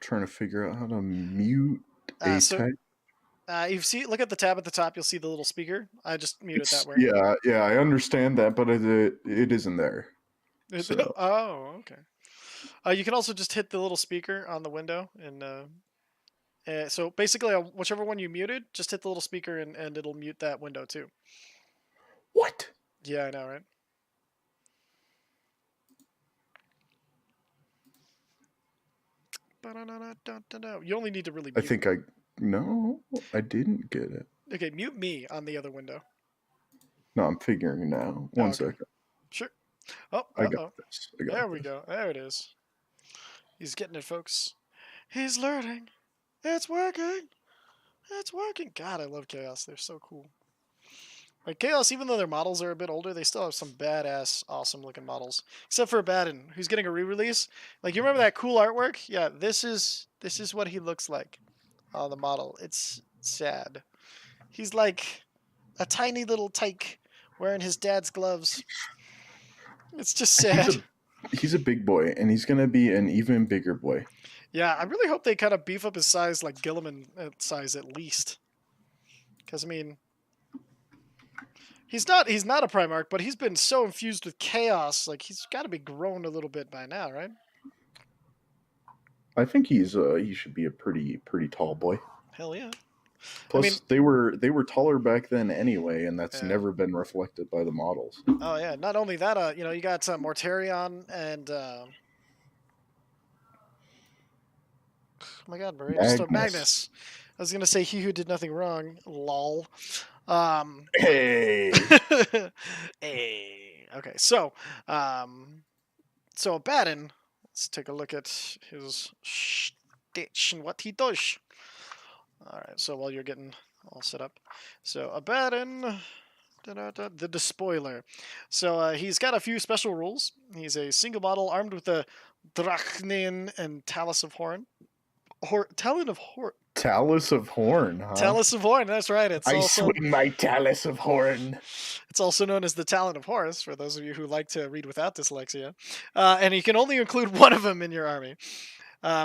trying to figure out how to mute a So type. You see, look at the tab at the top. You'll see the little speaker. I just muted that where. Yeah, I understand that, but it isn't there. So Oh, okay. You can also just hit the little speaker on the window, and so basically, whichever one you muted, just hit the little speaker, and it'll mute that window too. what? Yeah, I know, right? You only need to really I mute. think I no, I didn't get it. Okay, mute me on the other window. No, I'm figuring it now. Oh, One okay. second. Sure. Oh, I got uh-oh. this. I There got we this. go. There it is. He's getting it, folks. He's learning. It's working. It's working. God, I love Chaos. They're so cool. Like Chaos, even though their models are a bit older, they still have some badass, awesome looking models. Except for Abaddon, who's getting a re-release. Like you remember that cool artwork? Yeah, this is what he looks like on the model. It's sad. He's like a tiny little tyke wearing his dad's gloves. It's just He's sad. a he's a big boy, and he's gonna be an even bigger boy. Yeah, I really hope they kind of beef up his size like Gilliman size at least. Because I mean, he's not a Primarch, but he's been so infused with chaos. Like he's got to be grown a little bit by now, right? I think he should be a pretty tall boy. Hell yeah. I mean, Plus, they were taller back then anyway, and that's yeah. never been reflected by the models. Oh yeah. Not only that, you got Mortarion and oh my God, Maria, just Magnus. Magnus. I was gonna say he who did nothing wrong. Lol. Um. Hey. Hey. Okay. So Abaddon. Let's take a look at his stitch and what he does. All right. So while you're getting all set up, so Abaddon. The Despoiler. So he's got a few special rules. He's a single model armed with a Drachnian and Talus of Horn. Talon of Horn. Talus of Horn, huh? Talus of Horn. That's right. I swing my Talus of Horn. It's also known as the Talon of Horus for those of you who like to read without dyslexia. And you can only include one of them in your army.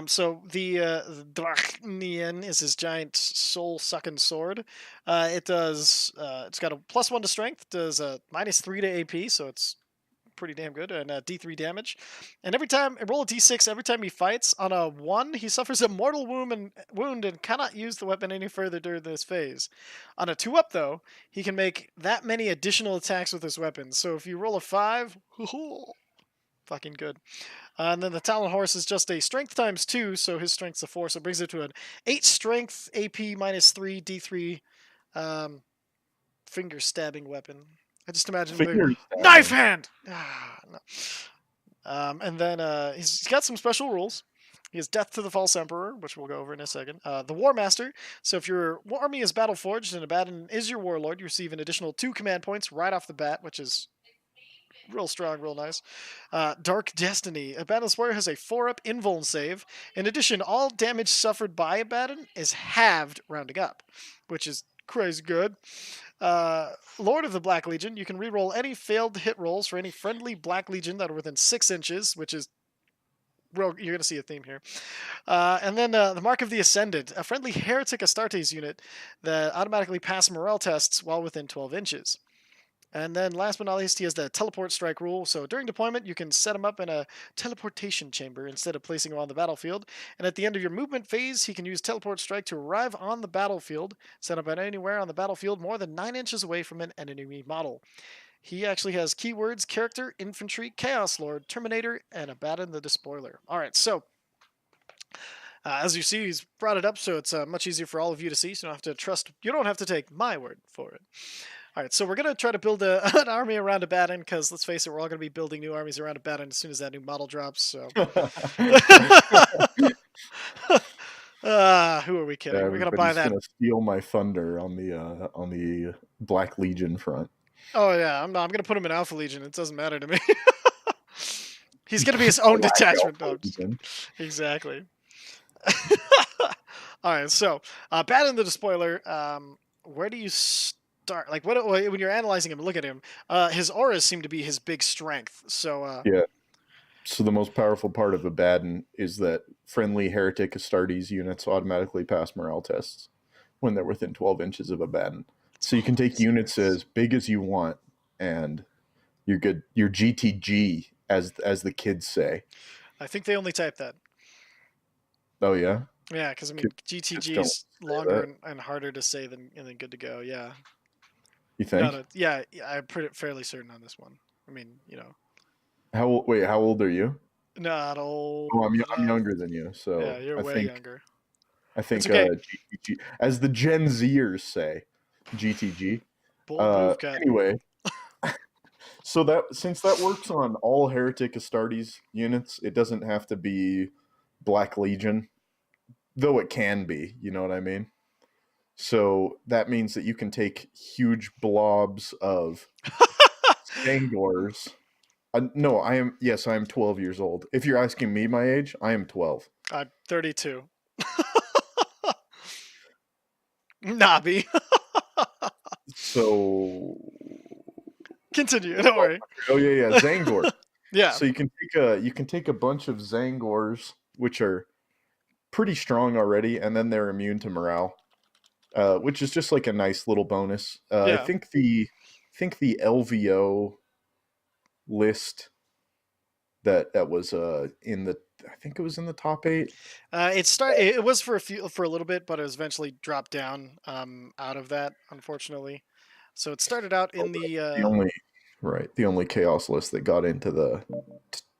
So the Drachnian is his giant soul-sucking sword. It does. It's got a +1 to strength. Does a -3 to AP, so it's pretty damn good, and D3 damage. And every time roll a D6, every time he fights on a 1, he suffers a mortal wound and cannot use the weapon any further during this phase. On a 2-up though, he can make that many additional attacks with his weapon. So if you roll a 5, fucking good. And then the Talon Horse is just a strength ×2, so his strength's a 4, so it brings it to an 8 strength, AP -3, D3 finger stabbing weapon. I just imagine Finger knife hand. No. And then he's got some special rules. He has Death to the False Emperor, which we'll go over in a second. The War Master. So if your army is battle forged and Abaddon is your warlord, you receive an additional 2 command points right off the bat, which is real strong, real nice. Dark Destiny. Abaddon's warrior has a 4-up invuln save. In addition, all damage suffered by Abaddon is halved rounding up, which is crazy good. Lord of the Black Legion. You can reroll any failed hit rolls for any friendly Black Legion that are within 6 inches, which is you're going to see a theme here. And then the Mark of the Ascended, a friendly Heretic Astartes unit that automatically pass morale tests while within 12 inches. And then last but not least, he has the teleport strike rule. So during deployment, you can set him up in a teleportation chamber instead of placing him on the battlefield. And at the end of your movement phase, he can use teleport strike to arrive on the battlefield, set up at anywhere on the battlefield more than 9 inches away from an enemy model. He actually has keywords Character, Infantry, Chaos Lord, Terminator, and Abaddon the Despoiler. All right, so as you see, he's brought it up, so it's much easier for all of you to see. So you don't have to take my word for it. All right, so we're going to try to build an army around Abaddon, because let's face it, we're all going to be building new armies around Abaddon as soon as that new model drops. So, who are we kidding? Yeah, we're going to buy that. Gonna steal my thunder on the Black Legion front. Oh yeah, I'm going to put him in Alpha Legion. It doesn't matter to me. He's going to be his own detachment. No, exactly. All right, so Abaddon the Despoiler. Where do you start? Like, when you're analyzing him, look at him. His auras seem to be his big strength. So yeah. So the most powerful part of Abaddon is that friendly Heretic Astartes units automatically pass morale tests. when they're within 12 inches of a batten. So you can 12 take units seconds. as big as you want, and you're good. You're GTG, as the kids say. I think they only type that. Oh yeah, Yeah, because I mean, kids GTG don't is say longer that. and harder to say than good to go. Yeah. You No, think? no. Yeah, I'm pretty fairly certain on this one. I mean, Wait, how old are you? not Oh, old I'm enough. younger than you, Yeah, so you're I way think younger. I It's think okay. GTG, as the Gen Zers say, GTG. Bold move, cut. Anyway, so that since that works on all Heretic Astartes units, it doesn't have to be Black Legion, though it can be. You know what I mean? So that means that you can take huge blobs of Sangors. No, I am. Yes, I am 12 years old. If you're asking me my age, I am 12. I'm 32. Nobby. So, Continue. Don't worry. oh yeah, yeah, Zangor. Yeah. So you can take a bunch of Zangors, which are pretty strong already, and then they're immune to morale, which is just like a nice little bonus. Yeah. I think the LVO list that was in the I think it was in the top 8. It was for a little bit, but it was eventually dropped down out of that, unfortunately. So it started out Oh, in the the only right, the only chaos list that got into the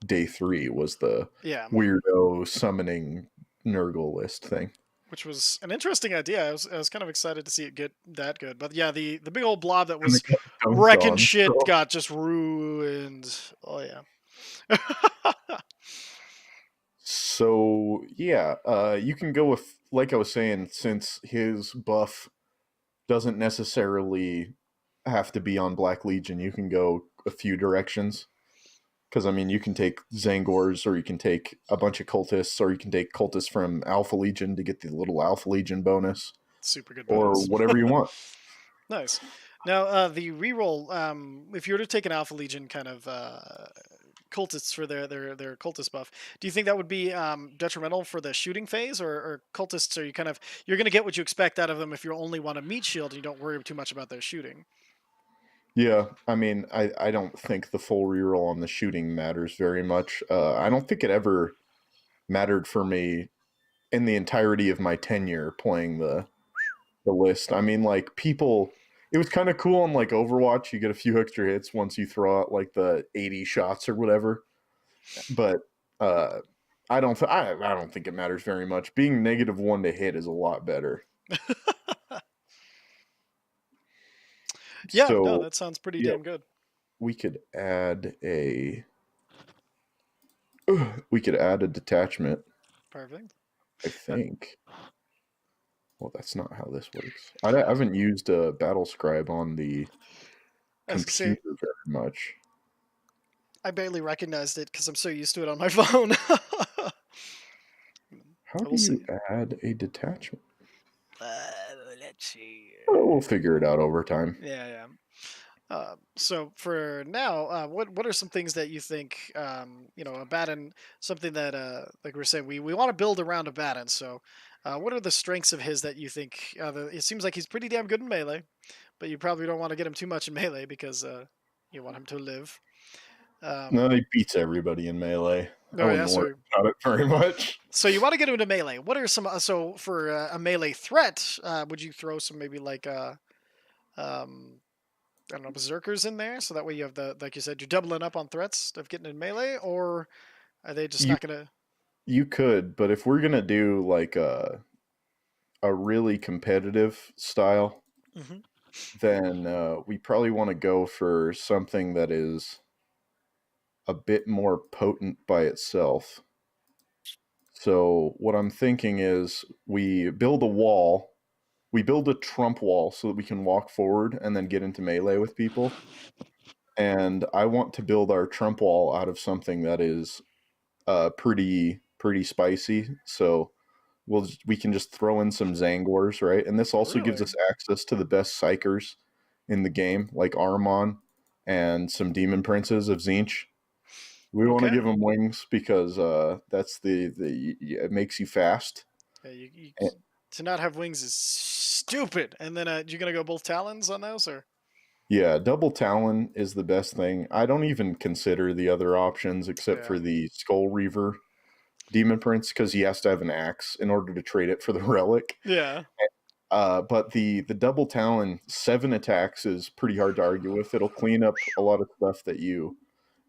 day 3 was the yeah, weirdo summoning Nurgle list thing. which was an interesting idea. I was kind of excited to see it get that good. But yeah, the big old blob that And they was got dunked wrecking on. shit So got just ruined. Oh yeah. yeah, you can go with, like I was saying, since his buff doesn't necessarily have to be on Black Legion, you can go a few directions. Because I mean, you can take Zangors, or you can take a bunch of cultists, or you can take cultists from Alpha Legion to get the little Alpha Legion bonus, Super good or bonus. whatever you want. Nice. Now, the reroll, if you were to take an Alpha Legion kind of cultists for their cultist buff, do you think that would be detrimental for the shooting phase, or cultists are you're going to get what you expect out of them if you only want a meat shield and you don't worry too much about their shooting? Yeah, I mean, I don't think the full reroll on the shooting matters very much. I don't think it ever mattered for me in the entirety of my tenure playing the list. I mean, like people, it was kind of cool on like Overwatch. You get a few extra hits once you throw out like the 80 shots or whatever. But uh, I don't think it matters very much. Being -1 to hit is a lot better. Yeah, no, So that sounds pretty yeah, damn good. we could add a we could add a detachment. Perfect. I Uh, think. Well, that's not how this works. I haven't used a battle scribe on the I was gonna say computer very much. I barely recognized it because I'm so used to it on my phone. How I do will you see. add a detachment? Uh, let's see. Oh, we'll figure it out over time. Yeah, yeah. So for now, what are some things that you think, a Batten, something that, like we were saying, we want to build around a Batten. So, what are the strengths of his that you think? It seems like he's pretty damn good in melee, but you probably don't want to get him too much in melee because you want him to live. No, Um, he beats everybody in melee. I oh yeah, wouldn't worry so about it very much. you want to get him into melee. What are some? So for a melee threat, would you throw some maybe like um, I don't know, berserkers in there, so that way you have like you said, you're doubling up on threats of getting in melee, or are they just You not gonna? you could, but if we're gonna do like a really competitive style, Hmm. then we probably want to go for something that is a bit more potent by itself. So what I'm thinking is we build a wall, we build a trump wall so that we can walk forward and then get into melee with people. And I want to build our trump wall out of something that is pretty spicy. So we can just throw in some Zangors, right? And this also gives Really? us access to the best psychers in the game, like Armon and some demon princes of Zinch. We want to give Okay. them wings because that's the it makes you fast. Yeah, To not have wings is stupid. And then you're gonna go both talons on those, or Yeah, double talon is the best thing. I don't even consider the other options except yeah, for the Skull Reaver Demon Prince because he has to have an axe in order to trade it for the relic. yeah, But the double talon 7 attacks is pretty hard to argue with. It'll clean up a lot of stuff that you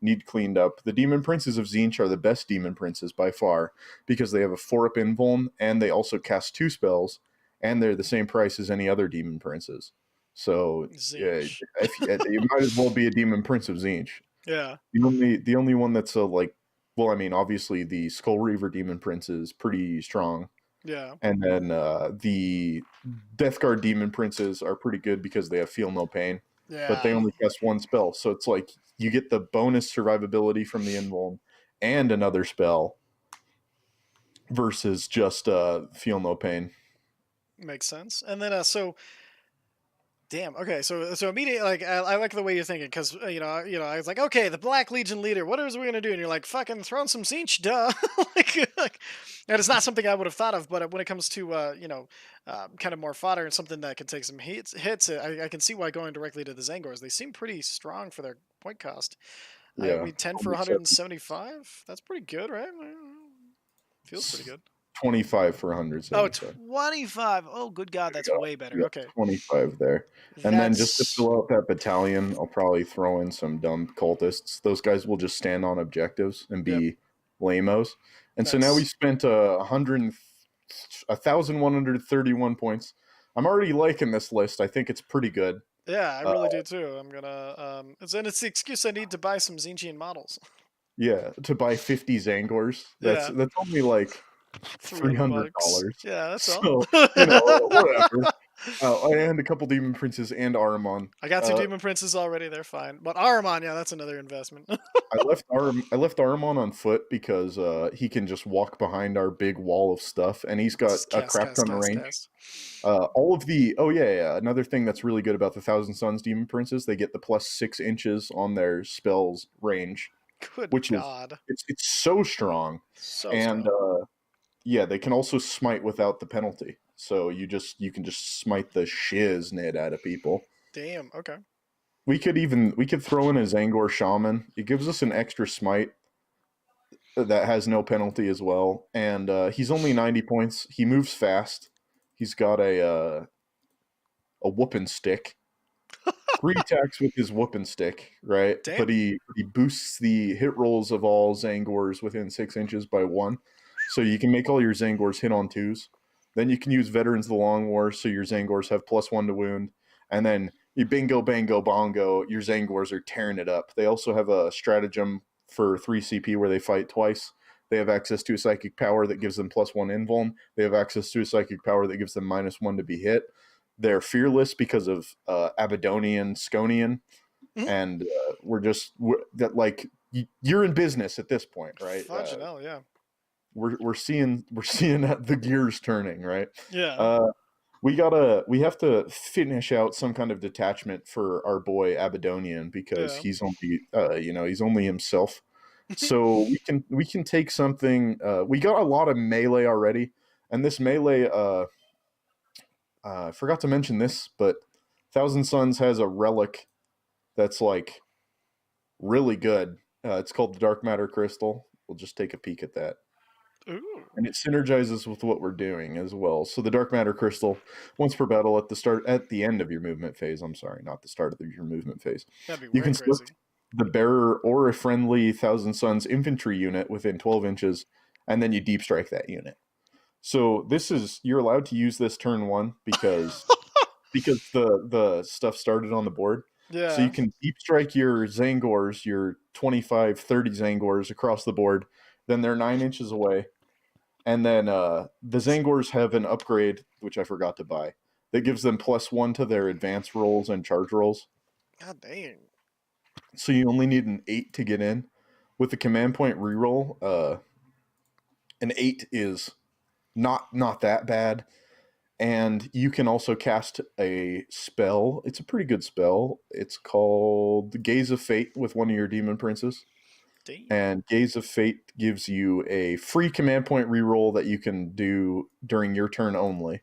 need cleaned up. The Demon Princes of Tzeentch are the best Demon Princes by far because they have a 4-up invuln and they also cast 2 spells and they're the same price as any other Demon Princes. So Tzeentch. if you might as well be a Demon Prince of Tzeentch. Yeah, The only one that's like, well, I mean, obviously the Skull Reaver Demon Prince is pretty strong, yeah, and then the Death Guard Demon Princes are pretty good because they have Feel No Pain, but they yeah. only cast 1 spell. So it's like you get the bonus survivability from the Invuln and another spell versus just Feel No Pain. Makes sense. And then damn. Okay, so immediately, like, I like the way you're thinking because I was like, okay, the Black Legion leader. What is we gonna do? And you're like, fucking throwing some Tzeentch, duh. like, and it's not something I would have thought of. But when it comes to kind of more fodder and something that can take some hits, I can see why going directly to the Zangors. They seem pretty strong for their point cost. I Yeah, mean, 10 for 27 175. That's pretty good, right? Feels pretty good. 25 for Oh, 175. 25. Oh, good God, that's way You better. got Okay, 25 there. And then just to that's fill out that battalion, I'll probably throw in some dumb cultists. Those guys will just stand on objectives and yep, be lamos. And so now we nice. spent 1,131 points. I'm already liking this list. I think it's pretty good. Yeah, I Uh, really do too. I'm gonna it's the excuse I need to buy some Zinchian models. yeah, to buy 50 Zangors, that's Yeah, that's only like $300. $300. Yeah, that's all. So whatever. And a couple demon princes and Aramon. I got two Uh, demon princes already. They're fine. But Aramon, yeah, that's another investment. I left Aramon on foot because he can just walk behind our big wall of stuff, and he's got Just a cast, crap cast, ton of cast, range. cast. All of the yeah, another thing that's really good about the Thousand Suns Demon Princes, they get the plus 6 inches on their spells range, Good which is God, it's so strong, so and strong. yeah, they can also smite without the penalty. So you can just smite the shiznit out of people. Damn. Okay. We could throw in a Zangor Shaman. It gives us an extra smite that has no penalty as well, and he's only 90 points. He moves fast. He's got a whooping stick. 3 attacks with his whooping stick, right? But Damn. he boosts the hit rolls of all Zangors within 6 inches by 1, so you can make all your Zangors hit on 2s. Then you can use Veterans of the Long War, so your Zangors have +1 to wound, and then you bingo bango bongo, your Zangors are tearing it up. They also have a stratagem for 3 CP where they fight twice. They have access to a psychic power that gives them +1 invuln. They have access to a psychic power that gives them -1 to be hit. They're fearless because of Abadonian, Sconian, Mhm. and that like you're in business at this point, right? Fudging hell, yeah. We're seeing the gears turning, right? Yeah. Uh, we have to finish out some kind of detachment for our boy Abadonian because Yeah. he's only himself. So we can take something. We got a lot of melee already, and this melee. I forgot to mention this, but Thousand Suns has a relic that's like really good. It's called the Dark Matter Crystal. We'll just take a peek at that. Ooh, And it synergizes with what we're doing as well. So the Dark Matter Crystal, once per battle at the end of your movement phase, I'm sorry, not the start of your movement phase, that'd be you way can crazy. select the bearer or a friendly Thousand Suns infantry unit within 12 inches, and then you deep strike that unit. So you're allowed to use this turn 1 because the stuff started on the board. So you Yeah. can deep strike your Zangors, your 25, 30 Zangors across the board. Then they're 9 inches away. And then the Zangors have an upgrade, which I forgot to buy, that gives them +1 to their advance rolls and charge rolls. God dang. So you only need an 8 to get in. With the command point reroll, an 8 is not that bad. And you can also cast a spell. It's a pretty good spell. It's called the Gaze of Fate with one of your demon princes. Damn. And Gaze of Fate gives you a free command point reroll that you can do during your turn only.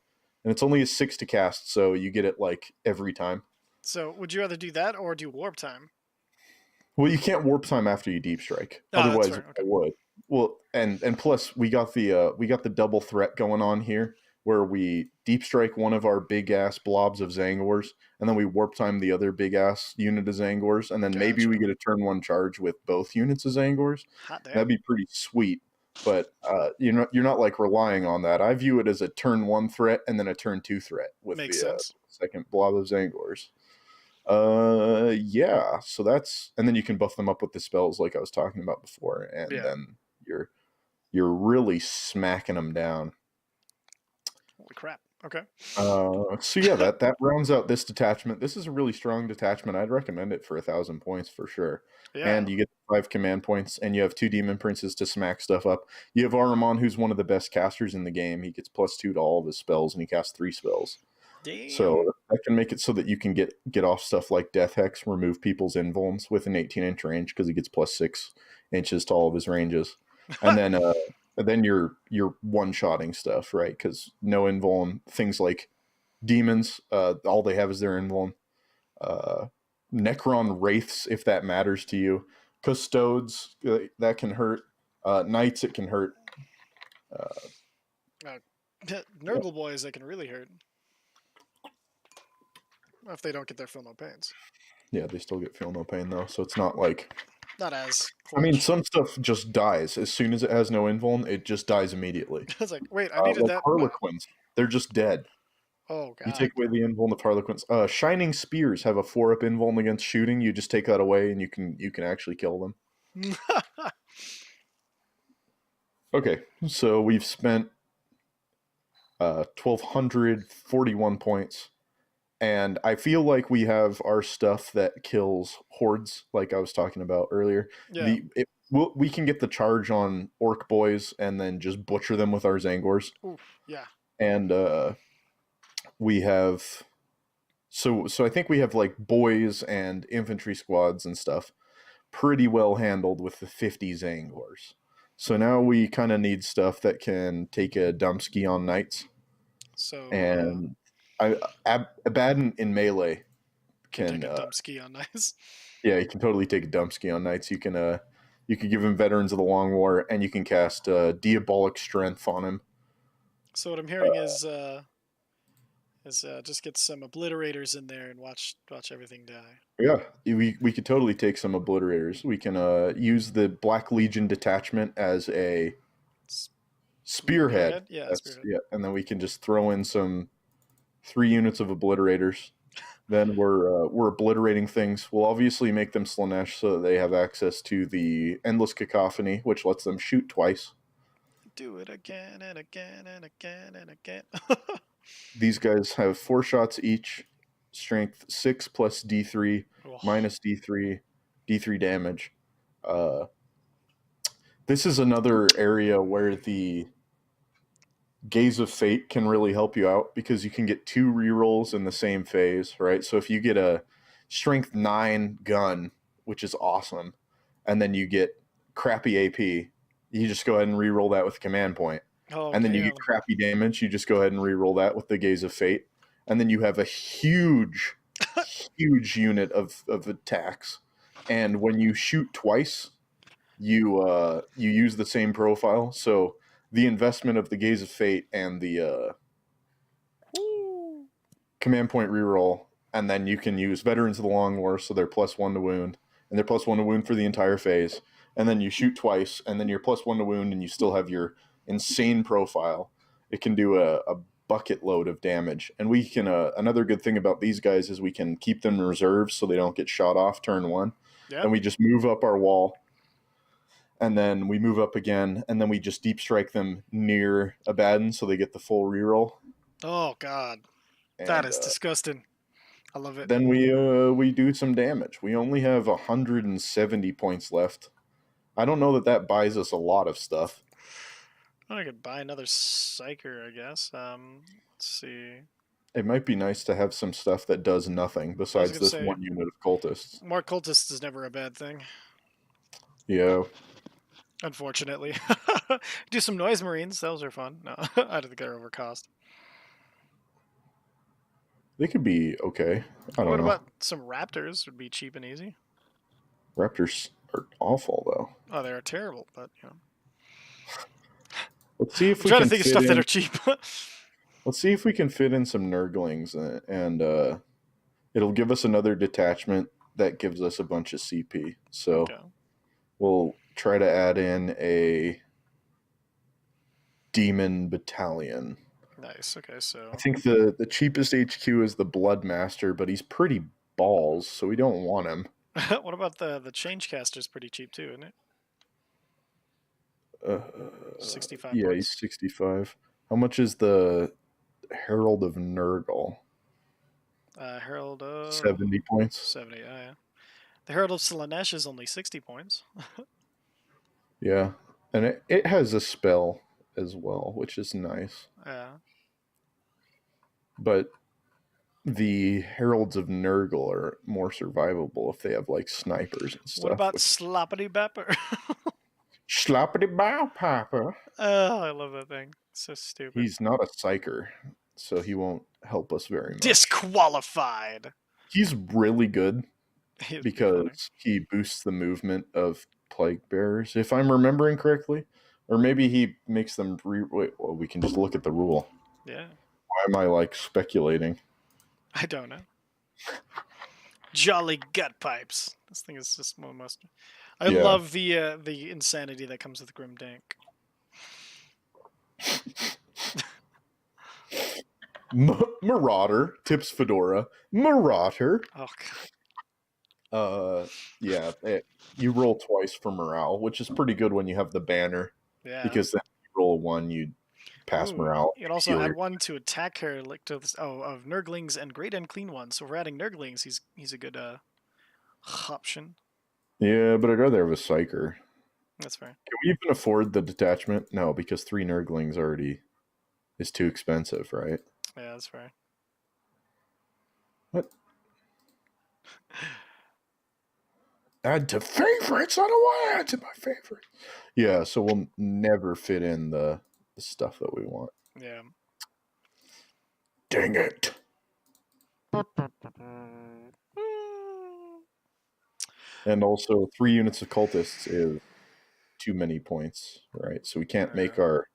and it's only a 6 to cast, so you get it like every time. So would you rather do that or do warp time? Well, you can't warp time after you deep strike. Oh, that's Otherwise, fair. I Okay. would. Well, and plus we got the double threat going on here, where we deep strike one of our big ass blobs of Zangors, and then we warp time the other big ass unit of Zangors, and then maybe we Gotcha. get a turn one charge with both units of Zangors. Hot damn. That'd be pretty sweet. But you're not like relying on that. I view it as a turn one threat and then a turn two threat with Makes the sense. second blob of Zangors. Yeah. So that's, and then you can buff them up with the spells like I was talking about before, and Yeah. then you're really smacking them down. Holy crap. Okay. So yeah, that rounds out this detachment. This is a really strong detachment. I'd recommend it for 1,000 points for sure. Yeah. And you get 5 command points, and you have 2 demon princes to smack stuff up. You have Aramon, who's one of the best casters in the game. He gets +2 to all of his spells, and he casts 3 spells. Damn. So that can make it so that you can get off stuff like Death Hex, remove people's invulns with an 18-inch range because he gets +6 inches to all of his ranges, and then you're one-shotting stuff, right? Because no invuln, things like demons, all they have is their invuln. Necron wraiths, if that matters to you. Custodes, that can hurt. Knights, it can hurt. Nurgle boys, they can really hurt if they don't get their fill no pains. Yeah, they still get feel no pain though, so it's not like. Not as I mean, clutch. some stuff just dies as soon as it has no invuln. It just dies immediately. It's like, wait, I needed Like that. Harlequins, they're just dead. Oh You god. take away the invuln of Harlequins. Shining Spears have a 4-up invuln against shooting. You just take that away, and you can actually kill them. Okay, so we've spent 1,241 points, and I feel like we have our stuff that kills hordes, like I was talking about earlier. Yeah. We can get the charge on orc boys and then just butcher them with our Zangors, Oof. Yeah. and we have. So I think we have like boys and infantry squads and stuff pretty well handled with the 50 Zangors. So now we kind of need stuff that can take a dumpski on knights. So And Abaddon in melee can take can a dump ski on nice. yeah, he can totally take a dumpski on knights. You can give him Veterans of the Long War, and you can cast Diabolic Strength on him. So what I'm hearing is just get some obliterators in there and watch everything die. Yeah, we could totally take some obliterators. We can use the Black Legion detachment as a spearhead. Yeah, That's spearhead. yeah, and then we can just throw in some 3 units of obliterators. Then we're obliterating things. We'll obviously make them Slanesh so that they have access to the Endless Cacophony, which lets them shoot twice. Do it again and again and again and again. These guys have 4 shots each, strength 6 plus D3 Oh, minus D3 damage. This is another area where the Gaze of Fate can really help you out because you can get 2 rerolls in the same phase, right? So if you get a strength 9 gun, which is awesome, and then you get crappy AP, you just go ahead and reroll that with command point. oh And then you damn. get crappy damage, you just go ahead and reroll that with the Gaze of Fate. And then you have a huge, huge unit of attacks. And when you shoot twice, you use the same profile. So the investment of the Gaze of Fate and the command point reroll, and then you can use Veterans of the Long War, so they're +1 to wound, and they're +1 to wound for the entire phase. And then you shoot twice, and then you're +1 to wound, and you still have your insane profile. It can do a bucket load of damage. And we can another good thing about these guys is we can keep them in reserve so they don't get shot off turn 1. Yeah. And we just move up our wall, and then we move up again, and then we just deep strike them near Abaddon so they get the full reroll. Oh god. And, That is disgusting. I love it. Then we do some damage. We only have 170 points left. I don't know that buys us a lot of stuff. I could buy another psyker, I guess. Let's see. It might be nice to have some stuff that does nothing besides this say, 1 unit of cultists. More cultists is never a bad thing. Yeah. Unfortunately. Do some noise marines. Those are fun. No, I don't think they're overcost. They could be okay. I don't What know. about some raptors? Would be cheap and easy. Raptors are awful though. Oh, they are terrible, but you know. Let's see if I'm we trying to can think of fit stuff that in. are cheap. Let's see if we can fit in some Nurglings, and it'll give us another detachment that gives us a bunch of CP. So Okay. we'll try to add in a demon battalion. Nice. Okay, so I think the cheapest HQ is the Bloodmaster, but he's pretty balls, so we don't want him. what about the Changecaster's pretty cheap too, isn't it? Uh, 65 yeah, he's points. 65. How much is the Herald of Nurgle? Herald 70 points. 70. Oh, yeah. The Herald of Slanesh is only 60 points. Yeah. And it has a spell as well, which is nice. Yeah. But the Heralds of Nurgle are more survivable if they have like snipers and What stuff. about Sloppity Bapper? Sloppity bow papa. Oh, I love that thing. So stupid. He's not a psyker, so he won't help us very much. Disqualified. He's really good It'd be funny. because he boosts the movement of plague bearers, if I'm remembering correctly. Or maybe he makes them wait, well, we can just look at the rule. Yeah. Why am I like speculating? I don't know. Jolly gut pipes. This thing is just one of the most. I Yeah. love the insanity that comes with Grim Dank. Marauder tips Fedora. Marauder. Oh god. Yeah. You roll twice for morale, which is pretty good when you have the banner. Yeah. Because then you roll one, you pass morale. You can also add one to attack her, like to this, of Nurglings and Great and Clean Ones. So if we're adding Nurglings, he's a good option. Yeah, but I'd rather have a psyker. That's fair. Can we even afford the detachment? No, because 3 Nurglings already is too expensive, right? Yeah, that's fair. What? Add to favorites? I don't want to add to my favorites. Yeah, so we'll never fit in the stuff that we want. Yeah. Dang it. And also, 3 units of cultists is too many points, right? So we can't make our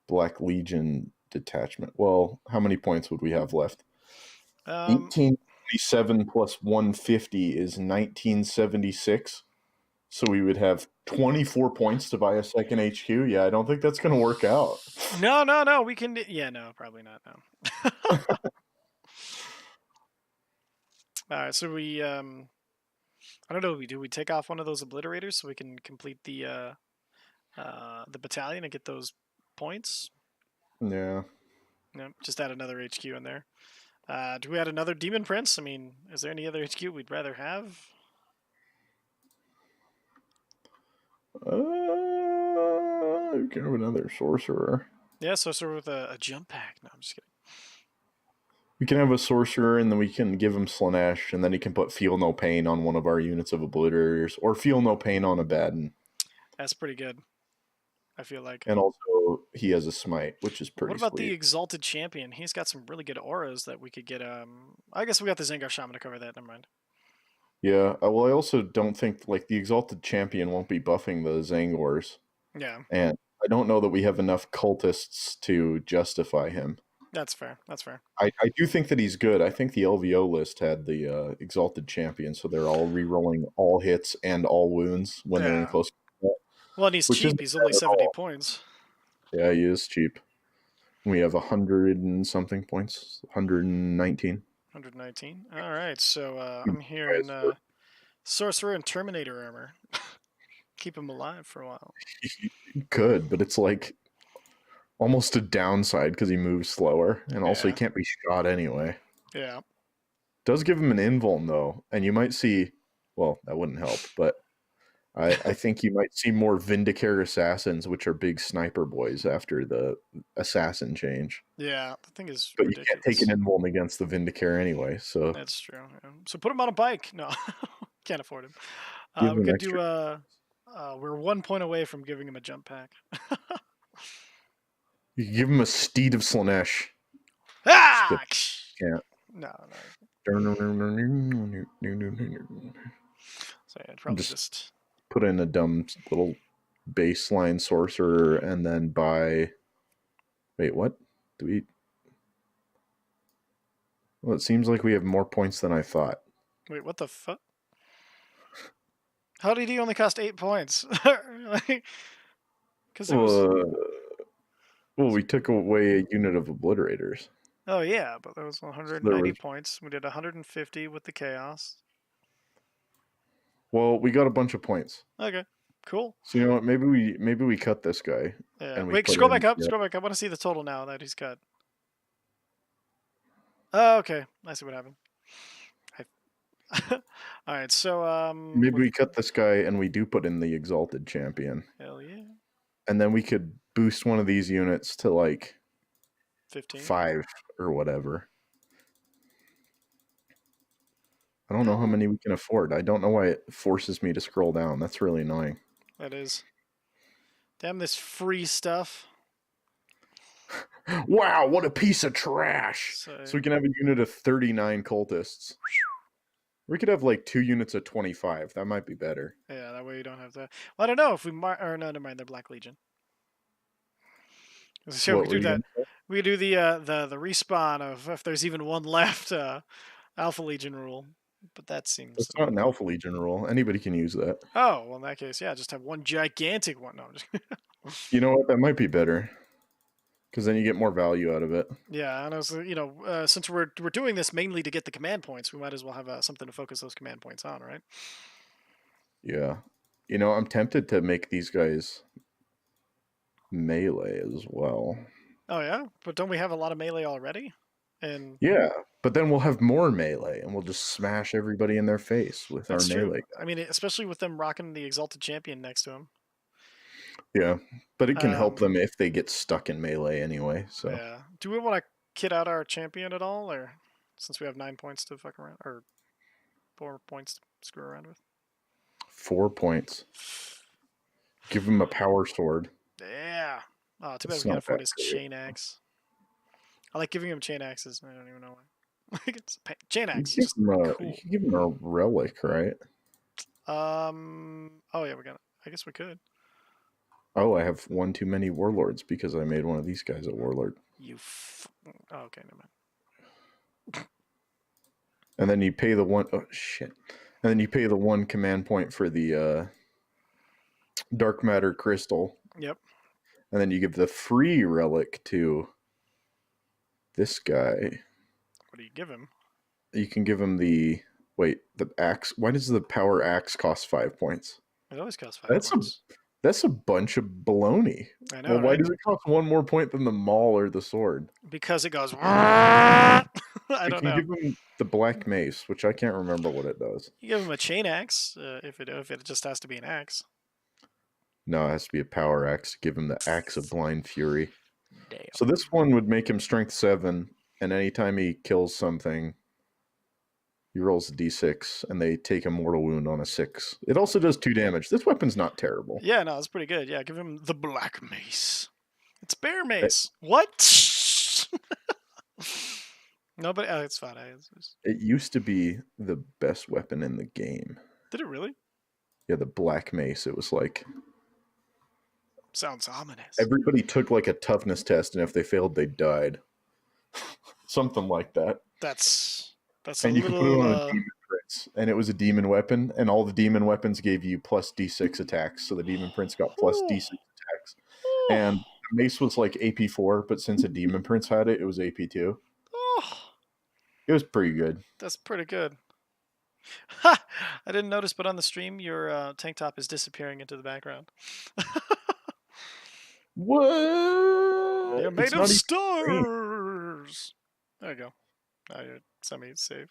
Black Legion detachment. Well, how many points would we have left? 1827 plus 150 is 1976. So we would have 24 points to buy a second HQ. Yeah, I don't think that's going to work out. No. We can. Yeah, no, probably not. No. All right, so we I don't know what we do. We take off one of those obliterators so we can complete the battalion and get those points. Yeah. No, just add another HQ in there. Do we add another Demon Prince? I mean, is there any other HQ we'd rather have? We can have another sorcerer. Yeah, sorcerer with a jump pack. No, I'm just kidding. We can have a sorcerer, and then we can give him Slanesh, and then he can put Feel No Pain on one of our units of obliterators, or Feel No Pain on a Baden. That's pretty good, I feel like. And also, he has a Smite, which is pretty What about sweet. the Exalted Champion? He's got some really good auras that we could get. I guess we got the Zangar Shaman to cover that. Never mind. Yeah, well, I also don't think, like, the Exalted Champion won't be buffing the Zangors. Yeah. And I don't know that we have enough cultists to justify him. That's fair. That's fair. I do think that he's good. I think the LVO list had the Exalted Champion, so they're all re-rolling all hits and all wounds when they're in close combat. Well, and he's cheap. He's only 70 points. Yeah, he is cheap. We have 100 and something points. 119. 119. All right, so I'm hearing Sorcerer and Terminator armor. Keep him alive for a while. Good, but it's like almost a downside because he moves slower, and also he can't be shot anyway. Yeah. Does give him an invuln though, and you might see. Well, that wouldn't help, but I think you might see more Vindicare assassins, which are big sniper boys after the assassin change. Yeah, the thing is. But ridiculous. You can't take an invuln against the Vindicare anyway, so that's true. Yeah. So put him on a bike. No, can't afford him. We could do. We're 1 point away from giving him a jump pack. You can give him a Steed of Slanesh. Ah! Can't. No, no. So yeah, I'd probably just put in a dumb little baseline sorcerer and then buy. Wait, what? Do we? Well, it seems like we have more points than I thought. wait. What the fuck? How did he only cost 8 points? Because it was. Well, we took away a unit of obliterators. Oh yeah, but there was So 190 points. We did 150 with the chaos. Well, we got a bunch of points. Okay, cool. So you know what? Maybe we cut this guy. Yeah. And we Wait, put scroll in, back up. yeah. Scroll back up. I want to see the total now that he's got. Oh, okay. I see what happened. All right, so Maybe we cut this guy and we do put in the exalted champion. Hell yeah. And then we could boost one of these units to like 15. 5 or whatever. I don't know how many we can afford. I don't know why it forces me to scroll down. That's really annoying. That is. Damn this free stuff. Wow, what a piece of trash. So we can have a unit of 39 cultists. We could have like 2 units of 25. That might be better. Yeah, that way you don't have to. Well, I don't know if we might. Or no, never mind. They're Black Legion. So we do that. We do the respawn of if there's even one left. Alpha Legion rule, but that seems. It's not an Alpha Legion rule. Anybody can use that. Oh well, in that case, yeah, just have one gigantic one. No, I'm just. You know what? That might be better. Because then you get more value out of it. Yeah, and I was, since we're doing this mainly to get the command points, we might as well have something to focus those command points on, right? Yeah, I'm tempted to make these guys melee as well. Oh yeah, but don't we have a lot of melee already? And yeah, but then we'll have more melee, and we'll just smash everybody in their face with our melee. I mean, especially with them rocking the exalted champion next to him. Yeah, but it can help them if they get stuck in melee anyway. So yeah, do we want to kit out our champion at all, or since we have 9 points to fuck around, or 4 points to screw around with? 4 points. Give him a power sword. Yeah. Oh, too bad we can't afford his chain axe. I like giving him chain axes. I don't even know why. Chain axe. You can give him a relic, right? Oh yeah, we got it. I guess we could. Oh, I have one too many warlords because I made one of these guys a warlord. Oh, okay, never mind. And then you pay the one. Oh shit! And then you pay the 1 command point for the dark matter crystal. Yep. And then you give the free relic to this guy. What do you give him? You can give him the axe. Why does the power axe cost 5 points? It always costs 5 points. That's a bunch of baloney. I know. Well, why does it cost 1 more point than the maul or the sword? Because it goes. I don't know. You give him the black mace, which I can't remember what it does. You give him a chain axe if it just has to be an axe. No, it has to be a power axe. Give him the axe of blind fury. Damn. So this one would make him strength 7, and anytime he kills something, he rolls a d6, and they take a mortal wound on a 6. It also does 2 damage. This weapon's not terrible. Yeah, no, it's pretty good. Yeah, give him the black mace. It's bear mace. What? No, but it's fine. It used to be the best weapon in the game. Did it really? Yeah, the black mace. It was like... Sounds ominous. Everybody took like a toughness test, and if they failed, they died. Something like that. That's and you could put it on a demon prince, and it was a demon weapon, and all the demon weapons gave you plus d6 attacks, so the demon prince got plus d6 attacks. And the mace was like AP4, but since a demon prince had it, it was AP2. It was pretty good. That's pretty good. Ha! I didn't notice, but on the stream, your tank top is disappearing into the background. What? You're made of stars. There you go. Now you're semi-safe.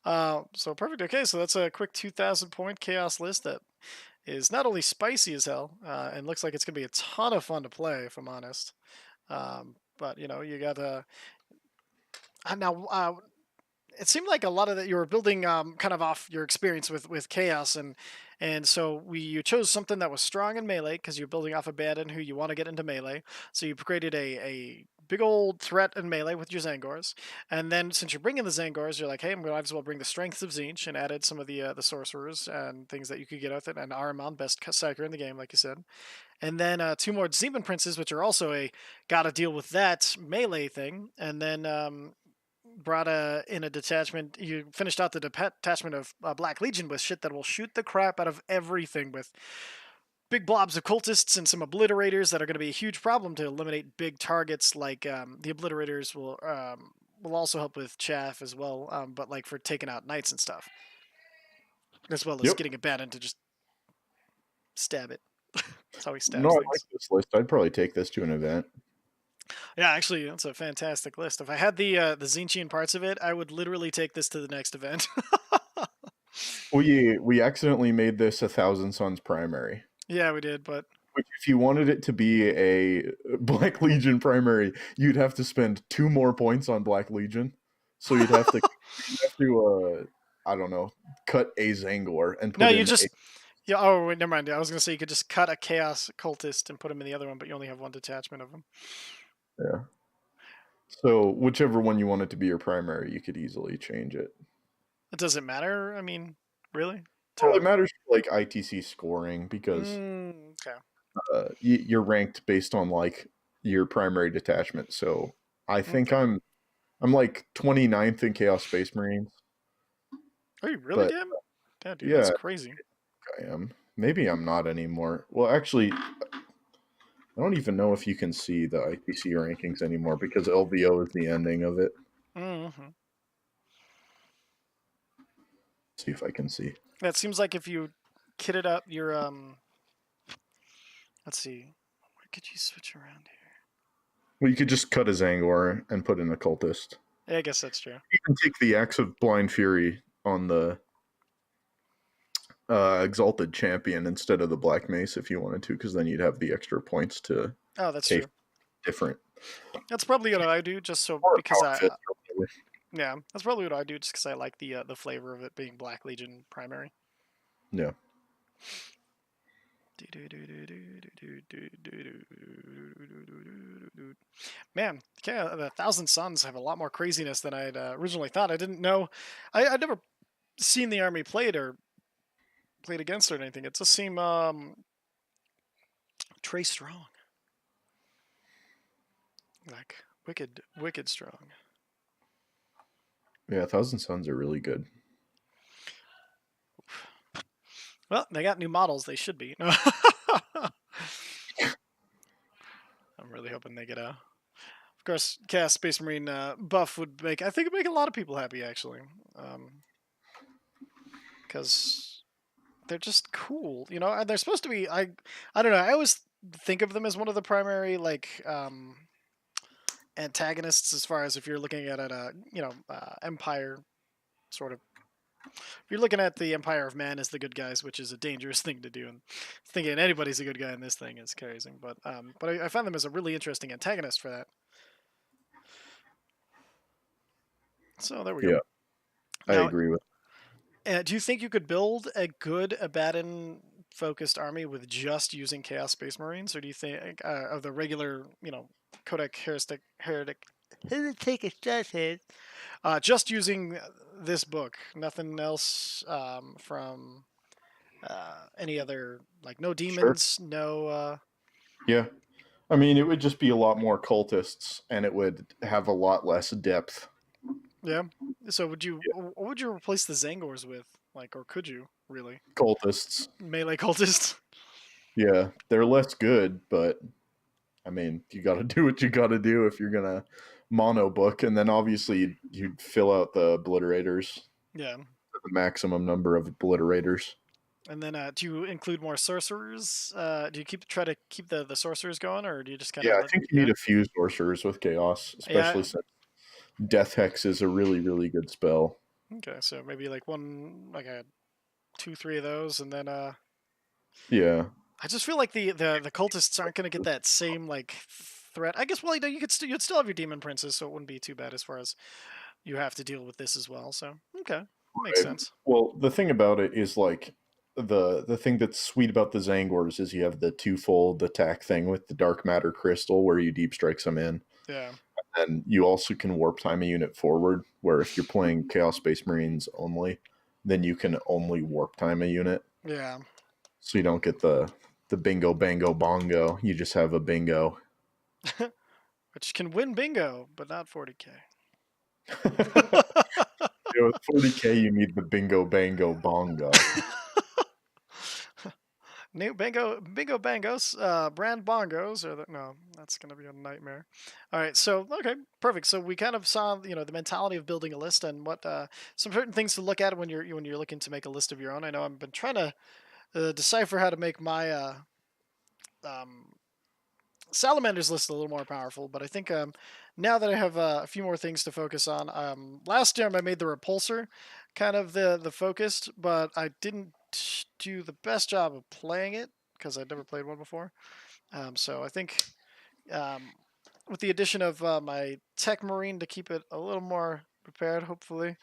So perfect. Okay, so that's a quick 2,000 point chaos list that is not only spicy as hell, and looks like it's gonna be a ton of fun to play, if I'm honest. But you got now. It seemed like a lot of that you were building kind of off your experience with chaos, and so you chose something that was strong in melee because you're building off a Baden who you want to get into melee. So you created a big old threat in melee with your Zangors, and then since you're bringing the Zangors, you're like, hey, I'm gonna might as well bring the strengths of Tzeentch and added some of the sorcerers and things that you could get with it, and Ahriman, best psyker in the game, like you said, and then two more Demon Princes, which are also a gotta deal with that melee thing, and then brought in a detachment. You finished out the detachment of Black Legion with shit that will shoot the crap out of everything with big blobs of cultists and some obliterators that are going to be a huge problem to eliminate big targets. Like the obliterators will also help with chaff as well, but like for taking out knights and stuff, as well as Yep. getting a Baton to just stab it. That's how he No, stabs I things. like this list. I'd probably take this to an event. Yeah, actually, that's a fantastic list. If I had the Zinchian parts of it, I would literally take this to the next event. We accidentally made this a Thousand Suns primary. Yeah, we did, but Which, if you wanted it to be a Black Legion primary, you'd have to spend 2 more points on Black Legion. So you'd have to I don't know, cut a Zangor and no, put you in a just yeah. Oh, wait, never mind. I was gonna say you could just cut a chaos cultist and put him in the other one, but you only have one detachment of them. yeah. So whichever one you want it to be your primary, you could easily change it. It doesn't matter. I mean, really? Well, it To matters for like ITC scoring because okay, you're ranked based on like your primary detachment. So I think okay. I'm like 29th in Chaos Space Marines, Are you really, but damn? Damn, dude, that's yeah, crazy. I am. Maybe I'm not anymore. Well, actually, I don't even know if you can see the ITC rankings anymore because LVO is the ending of it. Mm-hmm. See if I can see. That seems like if you kitted up your let's see, where could you switch around here? Well, you could just cut a Zangor and put in a cultist. Yeah, I guess that's true. You can take the Axe of Blind Fury on the Exalted Champion instead of the Black Mace if you wanted to, because then you'd have the extra points to Oh, that's pay true. for different. That's probably what I do, just so Or a because Power I Fist. Really. yeah, that's probably what I do, just because I like the flavor of it being Black Legion primary. Yeah. Man, yeah, the Thousand Suns have a lot more craziness than I had originally thought. I didn't know. I'd never seen the army played or played against or anything. It just seemed Trey strong, like wicked strong. Yeah, Thousand Suns are really good. Well, they got new models. They should be. I'm really hoping they get a. Of course, Chaos Space Marine buff would make. I think it'd make a lot of people happy actually, because they're just cool. You know, and they're supposed to be. I don't know. I always think of them as one of the primary like antagonists as far as if you're looking at it, Empire sort of. If you're looking at the Empire of Man as the good guys, which is a dangerous thing to do, and thinking anybody's a good guy in this thing is crazy. But I find them as a really interesting antagonist for that. So there we go. Yeah, I Now, agree with. do you think you could build a good Abaddon focused army with just using Chaos Space Marines, or do you think of the regular, Codex Heretic Assassin, just using this book, nothing else from any other, like no Sure. demons, no. Yeah. I mean, it would just be a lot more cultists, and it would have a lot less depth. Yeah. So what would you replace the Zangors with, like, or could you really Cultists. melee cultists? Yeah, they're less good, but I mean, you got to do what you got to do if you're gonna mono book, and then obviously you'd fill out the obliterators, Yeah. the maximum number of obliterators. And then, do you include more sorcerers? Do you try to keep the sorcerers going, or do you just kind Yeah, of I let? think you Yeah, need a few sorcerers with chaos, especially yeah. since Death Hex is a really, really good spell. Okay, so maybe like one, like a 2, 3 of those, and then Yeah, I just feel like the cultists aren't going to get that same like threat. I guess, well, you'd still have your demon princes, so it wouldn't be too bad as far as you have to deal with this as well. So okay, makes right. sense. Well, the thing about it is like the thing that's sweet about the Zangors is you have the twofold attack thing with the dark matter crystal where you deep strike them in. Yeah. And you also can warp time a unit forward, where if you're playing Chaos Space Marines only, then you can only warp time a unit. Yeah. So you don't get the bingo bango bongo. You just have a bingo. Which can win bingo, but not 40k. With 40k, you need the bingo bango bongo. New bingo bangos, brand bongos, or no, that's gonna be a nightmare. All right, so okay, perfect. So we kind of saw, the mentality of building a list and what some certain things to look at when you're looking to make a list of your own. I know I've been trying to decipher how to make my um, Salamander's list a little more powerful, but I think now that I have a few more things to focus on, last time I made the repulsor kind of the focused, but I didn't do the best job of playing it because I'd never played one before. So I think um, with the addition of my Tech Marine to keep it a little more prepared, hopefully,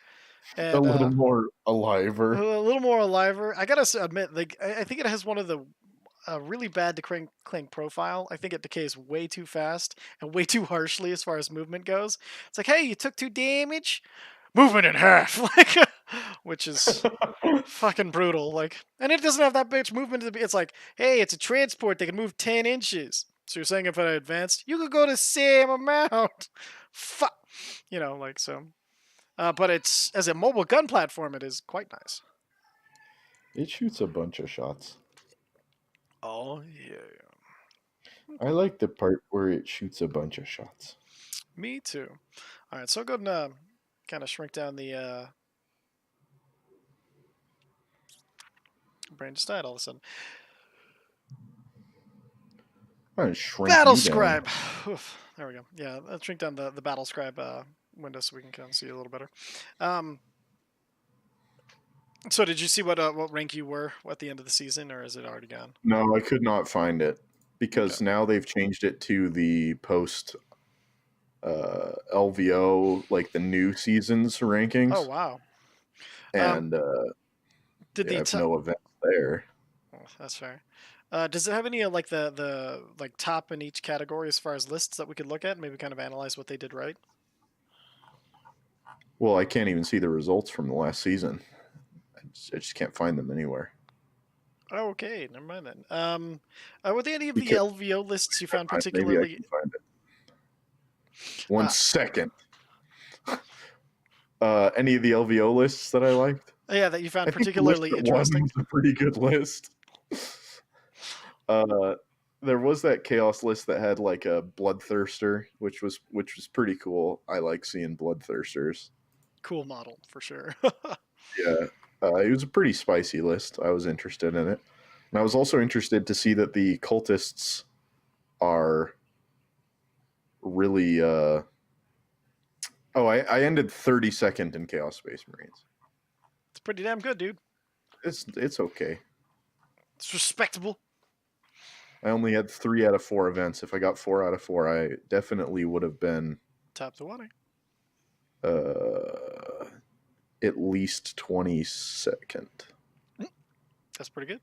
A and little more a aliver. little more aliver. I gotta admit, like I think it has one of the really bad cling profile. I think it decays way too fast and way too harshly as far as movement goes. It's like, hey, you took 2 damage, movement in half, like, which is fucking brutal. Like, and it doesn't have that much movement to be. It's like, hey, it's a transport. They can move 10 inches. So you're saying if I advanced, you could go the same amount. Fuck, like so. But it's as a mobile gun platform, it is quite nice. It shoots a bunch of shots. Oh yeah. I like the part where it shoots a bunch of shots. Me too. All right, so go ahead and kind of shrink down the brain just died all of a sudden. I'm gonna shrink Battle you down. scribe. Oof, there we go. Yeah, let's shrink down the battle scribe window so we can kind of see a little better. Um, so did you see what rank you were at the end of the season, or is it already gone? No, I could not find it Okay. because now they've changed it to the post LVO, like the new season's Oh rankings, wow. Um, and did I the have no events there. oh, that's fair. Does it have any like the like top in each category as far as lists that we could look at, and maybe kind of analyze what they did right? Well, I can't even see the results from the last season. I just can't find them anywhere. Oh, okay, never mind then. Were there any of the Because LVO lists you found maybe I particularly? can find it. One Uh, second. Any of the LVO lists that I liked? yeah, that you found I think list particularly at one interesting. was a pretty good list. Uh, there was that chaos list that had like a bloodthirster, which was pretty cool. I like seeing bloodthirsters. Cool model for sure. Yeah, it was a pretty spicy list. I was interested in it, and I was also interested to see that the cultists are really. Oh, I ended 32nd in Chaos Space Marines. It's pretty damn good, dude. It's okay. It's respectable. I only had 3 out of 4 events. If I got 4 out of 4, I definitely would have been Top 20. uh, at least 22nd. That's pretty good.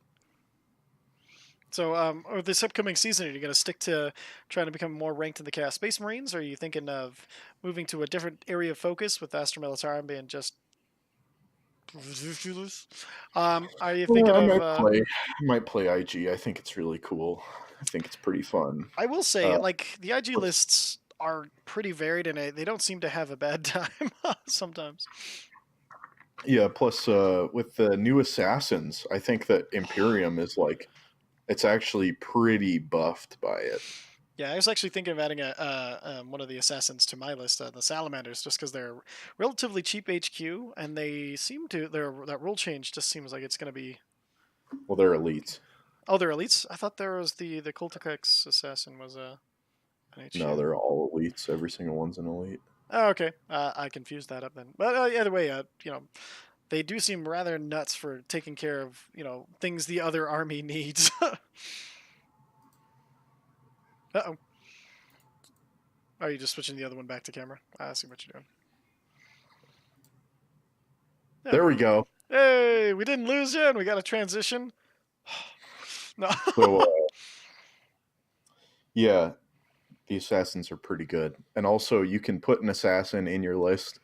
So, with this upcoming season, are you going to stick to trying to become more ranked in the Chaos Space Marines, or are you thinking of moving to a different area of focus with Astra Militarum being just ridiculous? Are you Well, thinking I of? might play. I might play IG. I think it's really cool. I think it's pretty fun. I will say, Uh, like the IG plus, lists are pretty varied, and they don't seem to have a bad time sometimes. yeah. Plus, with the new assassins, I think that Imperium is like it's actually pretty buffed by it. Yeah, I was actually thinking of adding one of the assassins to my list, the salamanders, just because they're relatively cheap HQ, and they seem to that rule change just seems like it's going to be. Well, they're elites. Oh, they're elites. I thought there was the Culticex assassin was an No, HQ. they're all elites. Every single one's an elite. Oh, okay. I confused that up then. But either way, they do seem rather nuts for taking care of things the other army needs. Uh-oh. Are you just switching the other one back to camera? I see what you're doing. There There we we go. go. Hey, we didn't lose yet, and we got a transition. No. So, yeah, The assassins are pretty good, and also you can put an assassin in your list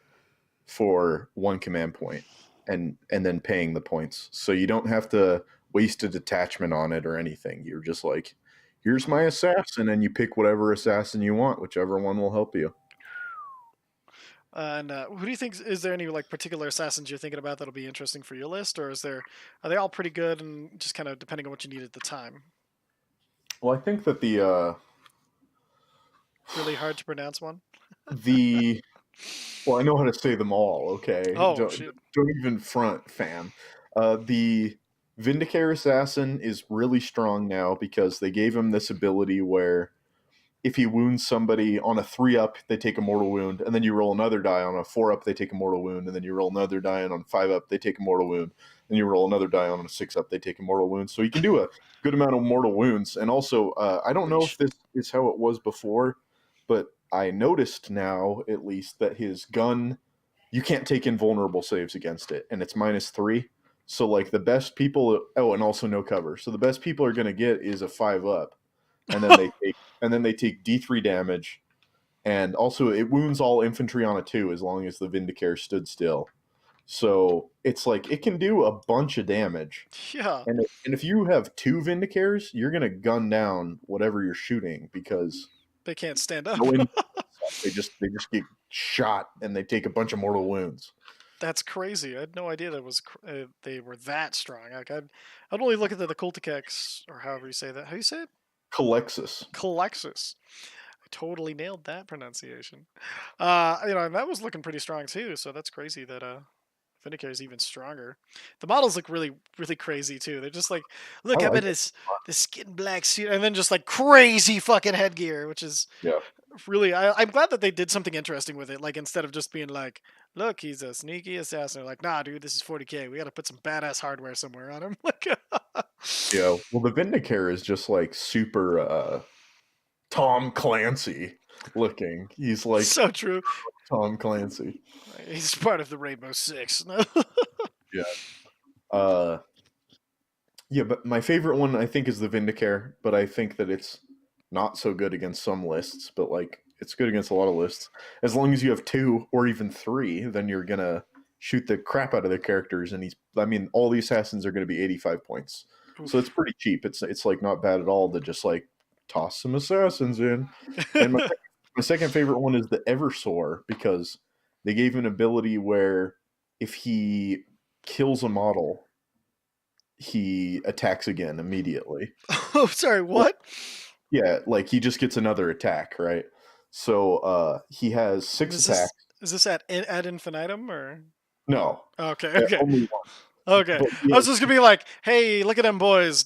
for one command point, and then paying the points, so you don't have to waste a detachment on it or anything. You're just like, here's my assassin, and you pick whatever assassin you want, whichever one will help you. And who do you think is there any like particular assassins you're thinking about that'll be interesting for your list, or are they all pretty good and just kind of depending on what you need at the time? Well, I think that Really hard to pronounce one. the well, I know how to say them all. Okay, Oh shit! don't even front, fam. The Vindicare Assassin is really strong now because they gave him this ability where if he wounds somebody on a 3-up, they take a mortal wound, and then you roll another die on a 4-up, they take a mortal wound, and then you roll another die on a 5-up, they take a mortal wound, and you roll another die on a 6-up, they take a mortal wound. So you can do a good amount of mortal wounds. And also, I don't know if Preach. this is how it was before, but I noticed now, at least, that his gun, you can't take invulnerable saves against it, and it's -3. So, like, the best people, oh, and also no cover. So the best people are going to get is a 5-up, and then they take D3 damage, and also it wounds all infantry on a 2 as long as the Vindicare stood still. So it's like it can do a bunch of damage. Yeah, And if you have 2 Vindicares, you're gonna gun down whatever you're shooting because they can't stand up. no any they just get shot and they take a bunch of mortal wounds. That's crazy. I had no idea they were that strong. Like I'd only look at the Culticex or however you say that. How do you say it? Calexis. Calexis. I totally nailed that pronunciation. And that was looking pretty strong too. So that's crazy that Vindicare is even stronger. The models look really, really crazy too. They're just like, I look, I'm like in it. this skin black suit, and then just like crazy fucking headgear, which is Yeah. really. I'm glad that they did something interesting with it. Like instead of just being like, look, he's a sneaky assassin. They're like, nah, dude, this is 40K. We got to put some badass hardware somewhere on him. Like, Yeah. Well, the Vindicare is just like super Tom Clancy looking. He's like so true. Tom Clancy. He's part of the Rainbow Six. Yeah. Uh, yeah, but my favorite one I think is the Vindicare, but I think that it's not so good against some lists, but like it's good against a lot of lists. As long as you have 2 or even 3, then you're gonna shoot the crap out of the characters, and I mean, all the assassins are gonna be 85 points, so it's Oof. pretty cheap. It's like not bad at all to just like toss some assassins in. And my second favorite one is the Eversoar because they gave an ability where if he kills a model, he attacks again immediately. Oh, sorry. Like, What? yeah, like he just gets another attack, right? So he has And 6 attacks. is this at infinitum or? No, Okay, okay, only one. okay. But he I was has just gonna be like, hey, look at them boys.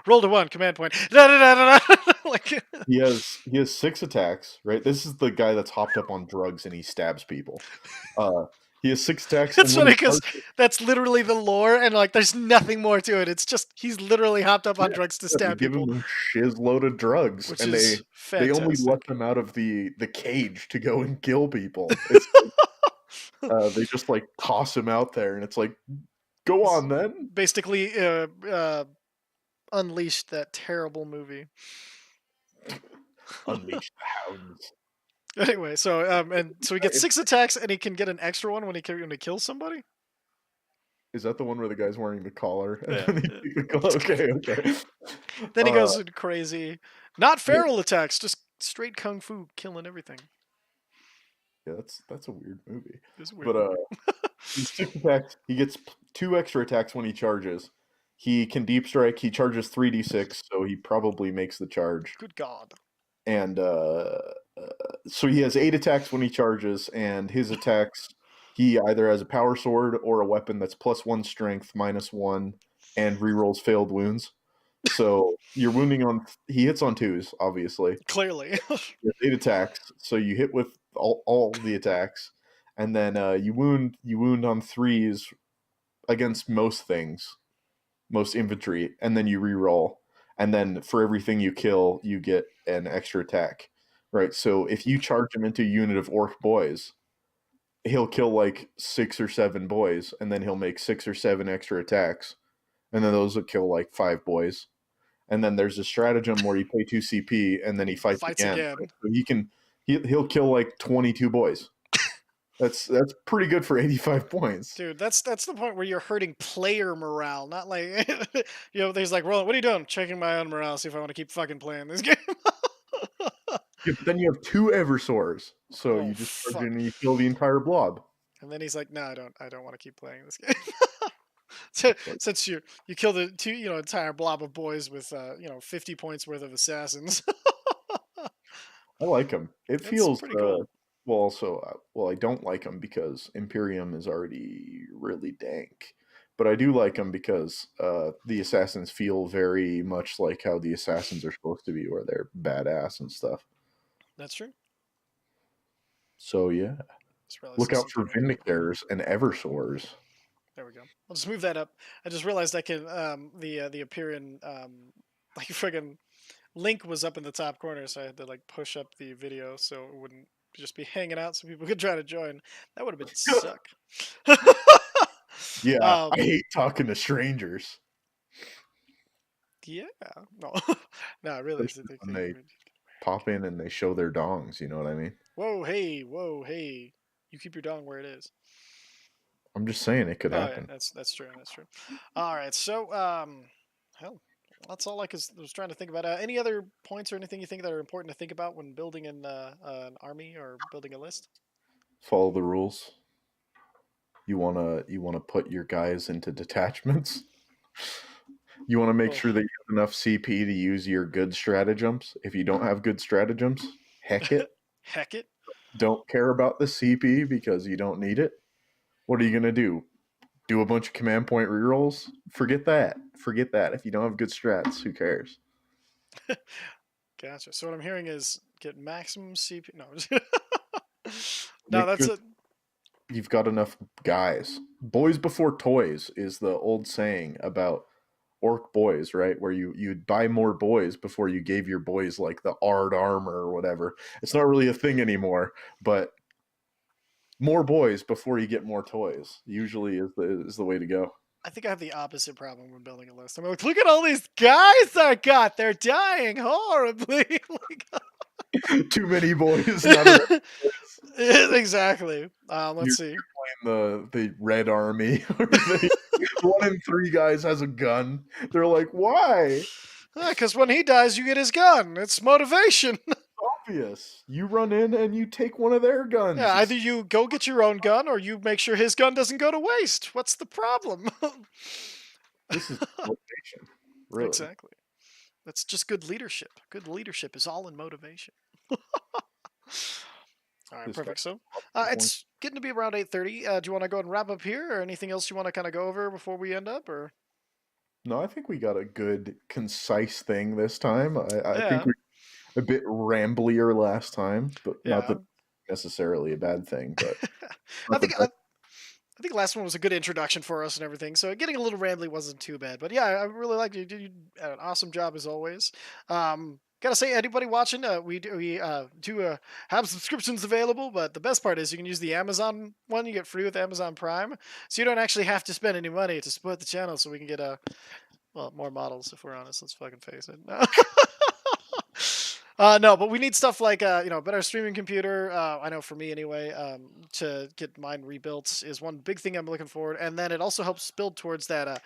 Roll to one, command point. Like, he has 6 attacks, right? This is the guy that's hopped up on drugs and he stabs people. Uh, he has 6 attacks, it's and when funny he because charges, that's literally the lore, and like, there's nothing more to it. It's just he's literally hopped up on yeah, drugs to yeah, they stab give people, him a shiz load of drugs, which and is they only let fantastic. them out of the cage to go and kill people. It's they just like toss him out there, and it's like, go He's on then. basically unleashed that terrible movie. Unleash the hounds. Anyway, so he gets 6 attacks, and he can get an extra one when he kills somebody. Is that the one where the guy's wearing the collar and Yeah. then he takes the collar? Okay, okay. Then he Uh, goes crazy. Not yeah, feral attacks, just straight kung fu, killing everything. yeah, that's a weird movie. It's a weird But movie. he's 6 attacks. He gets 2 extra attacks when he charges. He can deep strike. He charges 3d6, so he probably makes the charge. Good God. And so he has 8 attacks when he charges, and his attacks, he either has a power sword or a weapon that's +1 strength, -1, and rerolls failed wounds. So you're wounding on. He hits on 2s, obviously. Clearly. He has 8 attacks, so you hit with all the attacks, and then you wound on 3s against most things, most infantry, and then you re-roll. And then for everything you kill, you get an extra attack. Right? So if you charge him into a unit of orc boys, he'll kill like 6 or 7 boys, and then he'll make 6 or 7 extra attacks. And then those will kill like 5 boys. and then there's a stratagem where you pay 2 CP and then he fights Fights again. again. So he'll kill like 22 boys. That's pretty good for 85 points. Dude, that's the point where you're hurting player morale, not like there's like, Roland, what are you doing? Checking my own morale, see if I want to keep fucking playing this game. Yeah, but then you have 2 Eversoars, so Oh you just charge in fuck. and you kill the entire blob. And then he's like, no, I don't want to keep playing this game. So, Like, since you kill the two, entire blob of boys with 50 points worth of assassins. I like him. It That's feels pretty cool. well. Also, well, I don't like him because Imperium is already really dank. But I do like him because the assassins feel very much like how the assassins are supposed to be, where they're badass and stuff. That's true. So yeah, Just realized look this out is for getting a little. Vindicators and Eversoars. There we go. I'll just move that up. I just realized I can the Empyrean like friggin' link was up in the top corner, so I had to like push up the video so it wouldn't just be hanging out so people could try to join. That would have been suck. Yeah, I um, hate talking to strangers. yeah, no, no, I really Especially when they pop in and they show their dongs. You know what I mean? whoa, hey, you keep your dong where it is. I'm just saying it could Oh yeah, happen. that's true. That's true. All right, so hell, that's all I was trying to think about. Any other points or anything you think that are important to think about when building an army or building a list? Follow the rules. You wanna put your guys into detachments. You want to make Oh, sure that you have enough CP to use your good stratagems. If you don't have good stratagems, heck it. heck it. Don't care about the CP because you don't need it. What are you gonna do? Do a bunch of command point rerolls? Forget that. Forget that. If you don't have good strats, who cares? Gotcha. So what I'm hearing is get maximum CP. No, no, Make that's sure it. you've got enough guys. Boys before toys is the old saying about orc boys, right? Where you'd buy more boys before you gave your boys like the ard armor or whatever. It's not really a thing anymore, but more boys before you get more toys usually is the way to go. I think I have the opposite problem when building a list. I'm like, look at all these guys I got. They're dying horribly. Too many boys, not enough boys. Exactly. Let's You're see. playing the red army, or they, 1 in 3 guys has a gun. They're like, why? Because when he dies, you get his gun. It's motivation. Obvious. You run in and you take one of their guns. Yeah, either you go get your own gun or you make sure his gun doesn't go to waste. What's the problem? This is motivation, really. Exactly. That's just good leadership. Good leadership is all in motivation. All right, This guy perfect. So point. it's getting to be around 8:30. Do you want to go and wrap up here, or anything else you want to kind of go over before we end up? Or No, I think we got a good, concise thing this time. I think yeah, we were a bit ramblier last time, but not yeah. that necessarily a bad thing. But I not the think I, best. I think last one was a good introduction for us and everything. So getting a little rambly wasn't too bad. But yeah, I really liked you. You did an awesome job as always. Gotta say, anybody watching, we do have subscriptions available, but the best part is you can use the Amazon one. You get free with Amazon Prime, so you don't actually have to spend any money to support the channel. So we can get more models. If we're honest, let's fucking face it. No, but we need stuff like better streaming computer. I know for me anyway, to get mine rebuilt is one big thing I'm looking forward. And then it also helps build towards that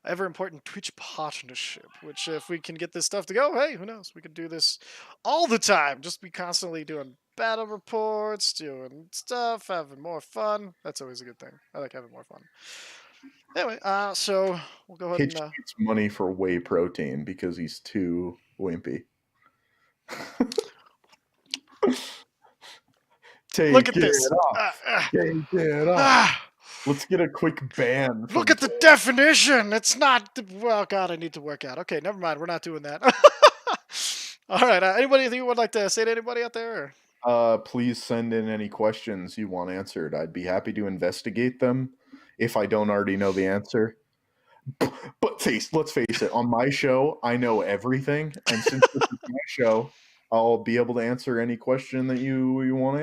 ever important Twitch partnership. Which if we can get this stuff to go, hey, who knows? We could do this all the time. Just be constantly doing battle reports, doing stuff, having more fun. That's always a good thing. I like having more fun. Anyway, so we'll go ahead Hitch and gets money for whey protein because he's too wimpy. look Take at it this. off. Take it off. Let's get a quick ban Look from. at the definition. It's not. Well, God, I need to work out. Okay, never mind. We're not doing that. All right. Anybody think you would like to say to anybody out there? Please send in any questions you want answered. I'd be happy to investigate them if I don't already know the answer. But let's face it, on my show, I know everything, and since this is my show, I'll be able to answer any question that you want to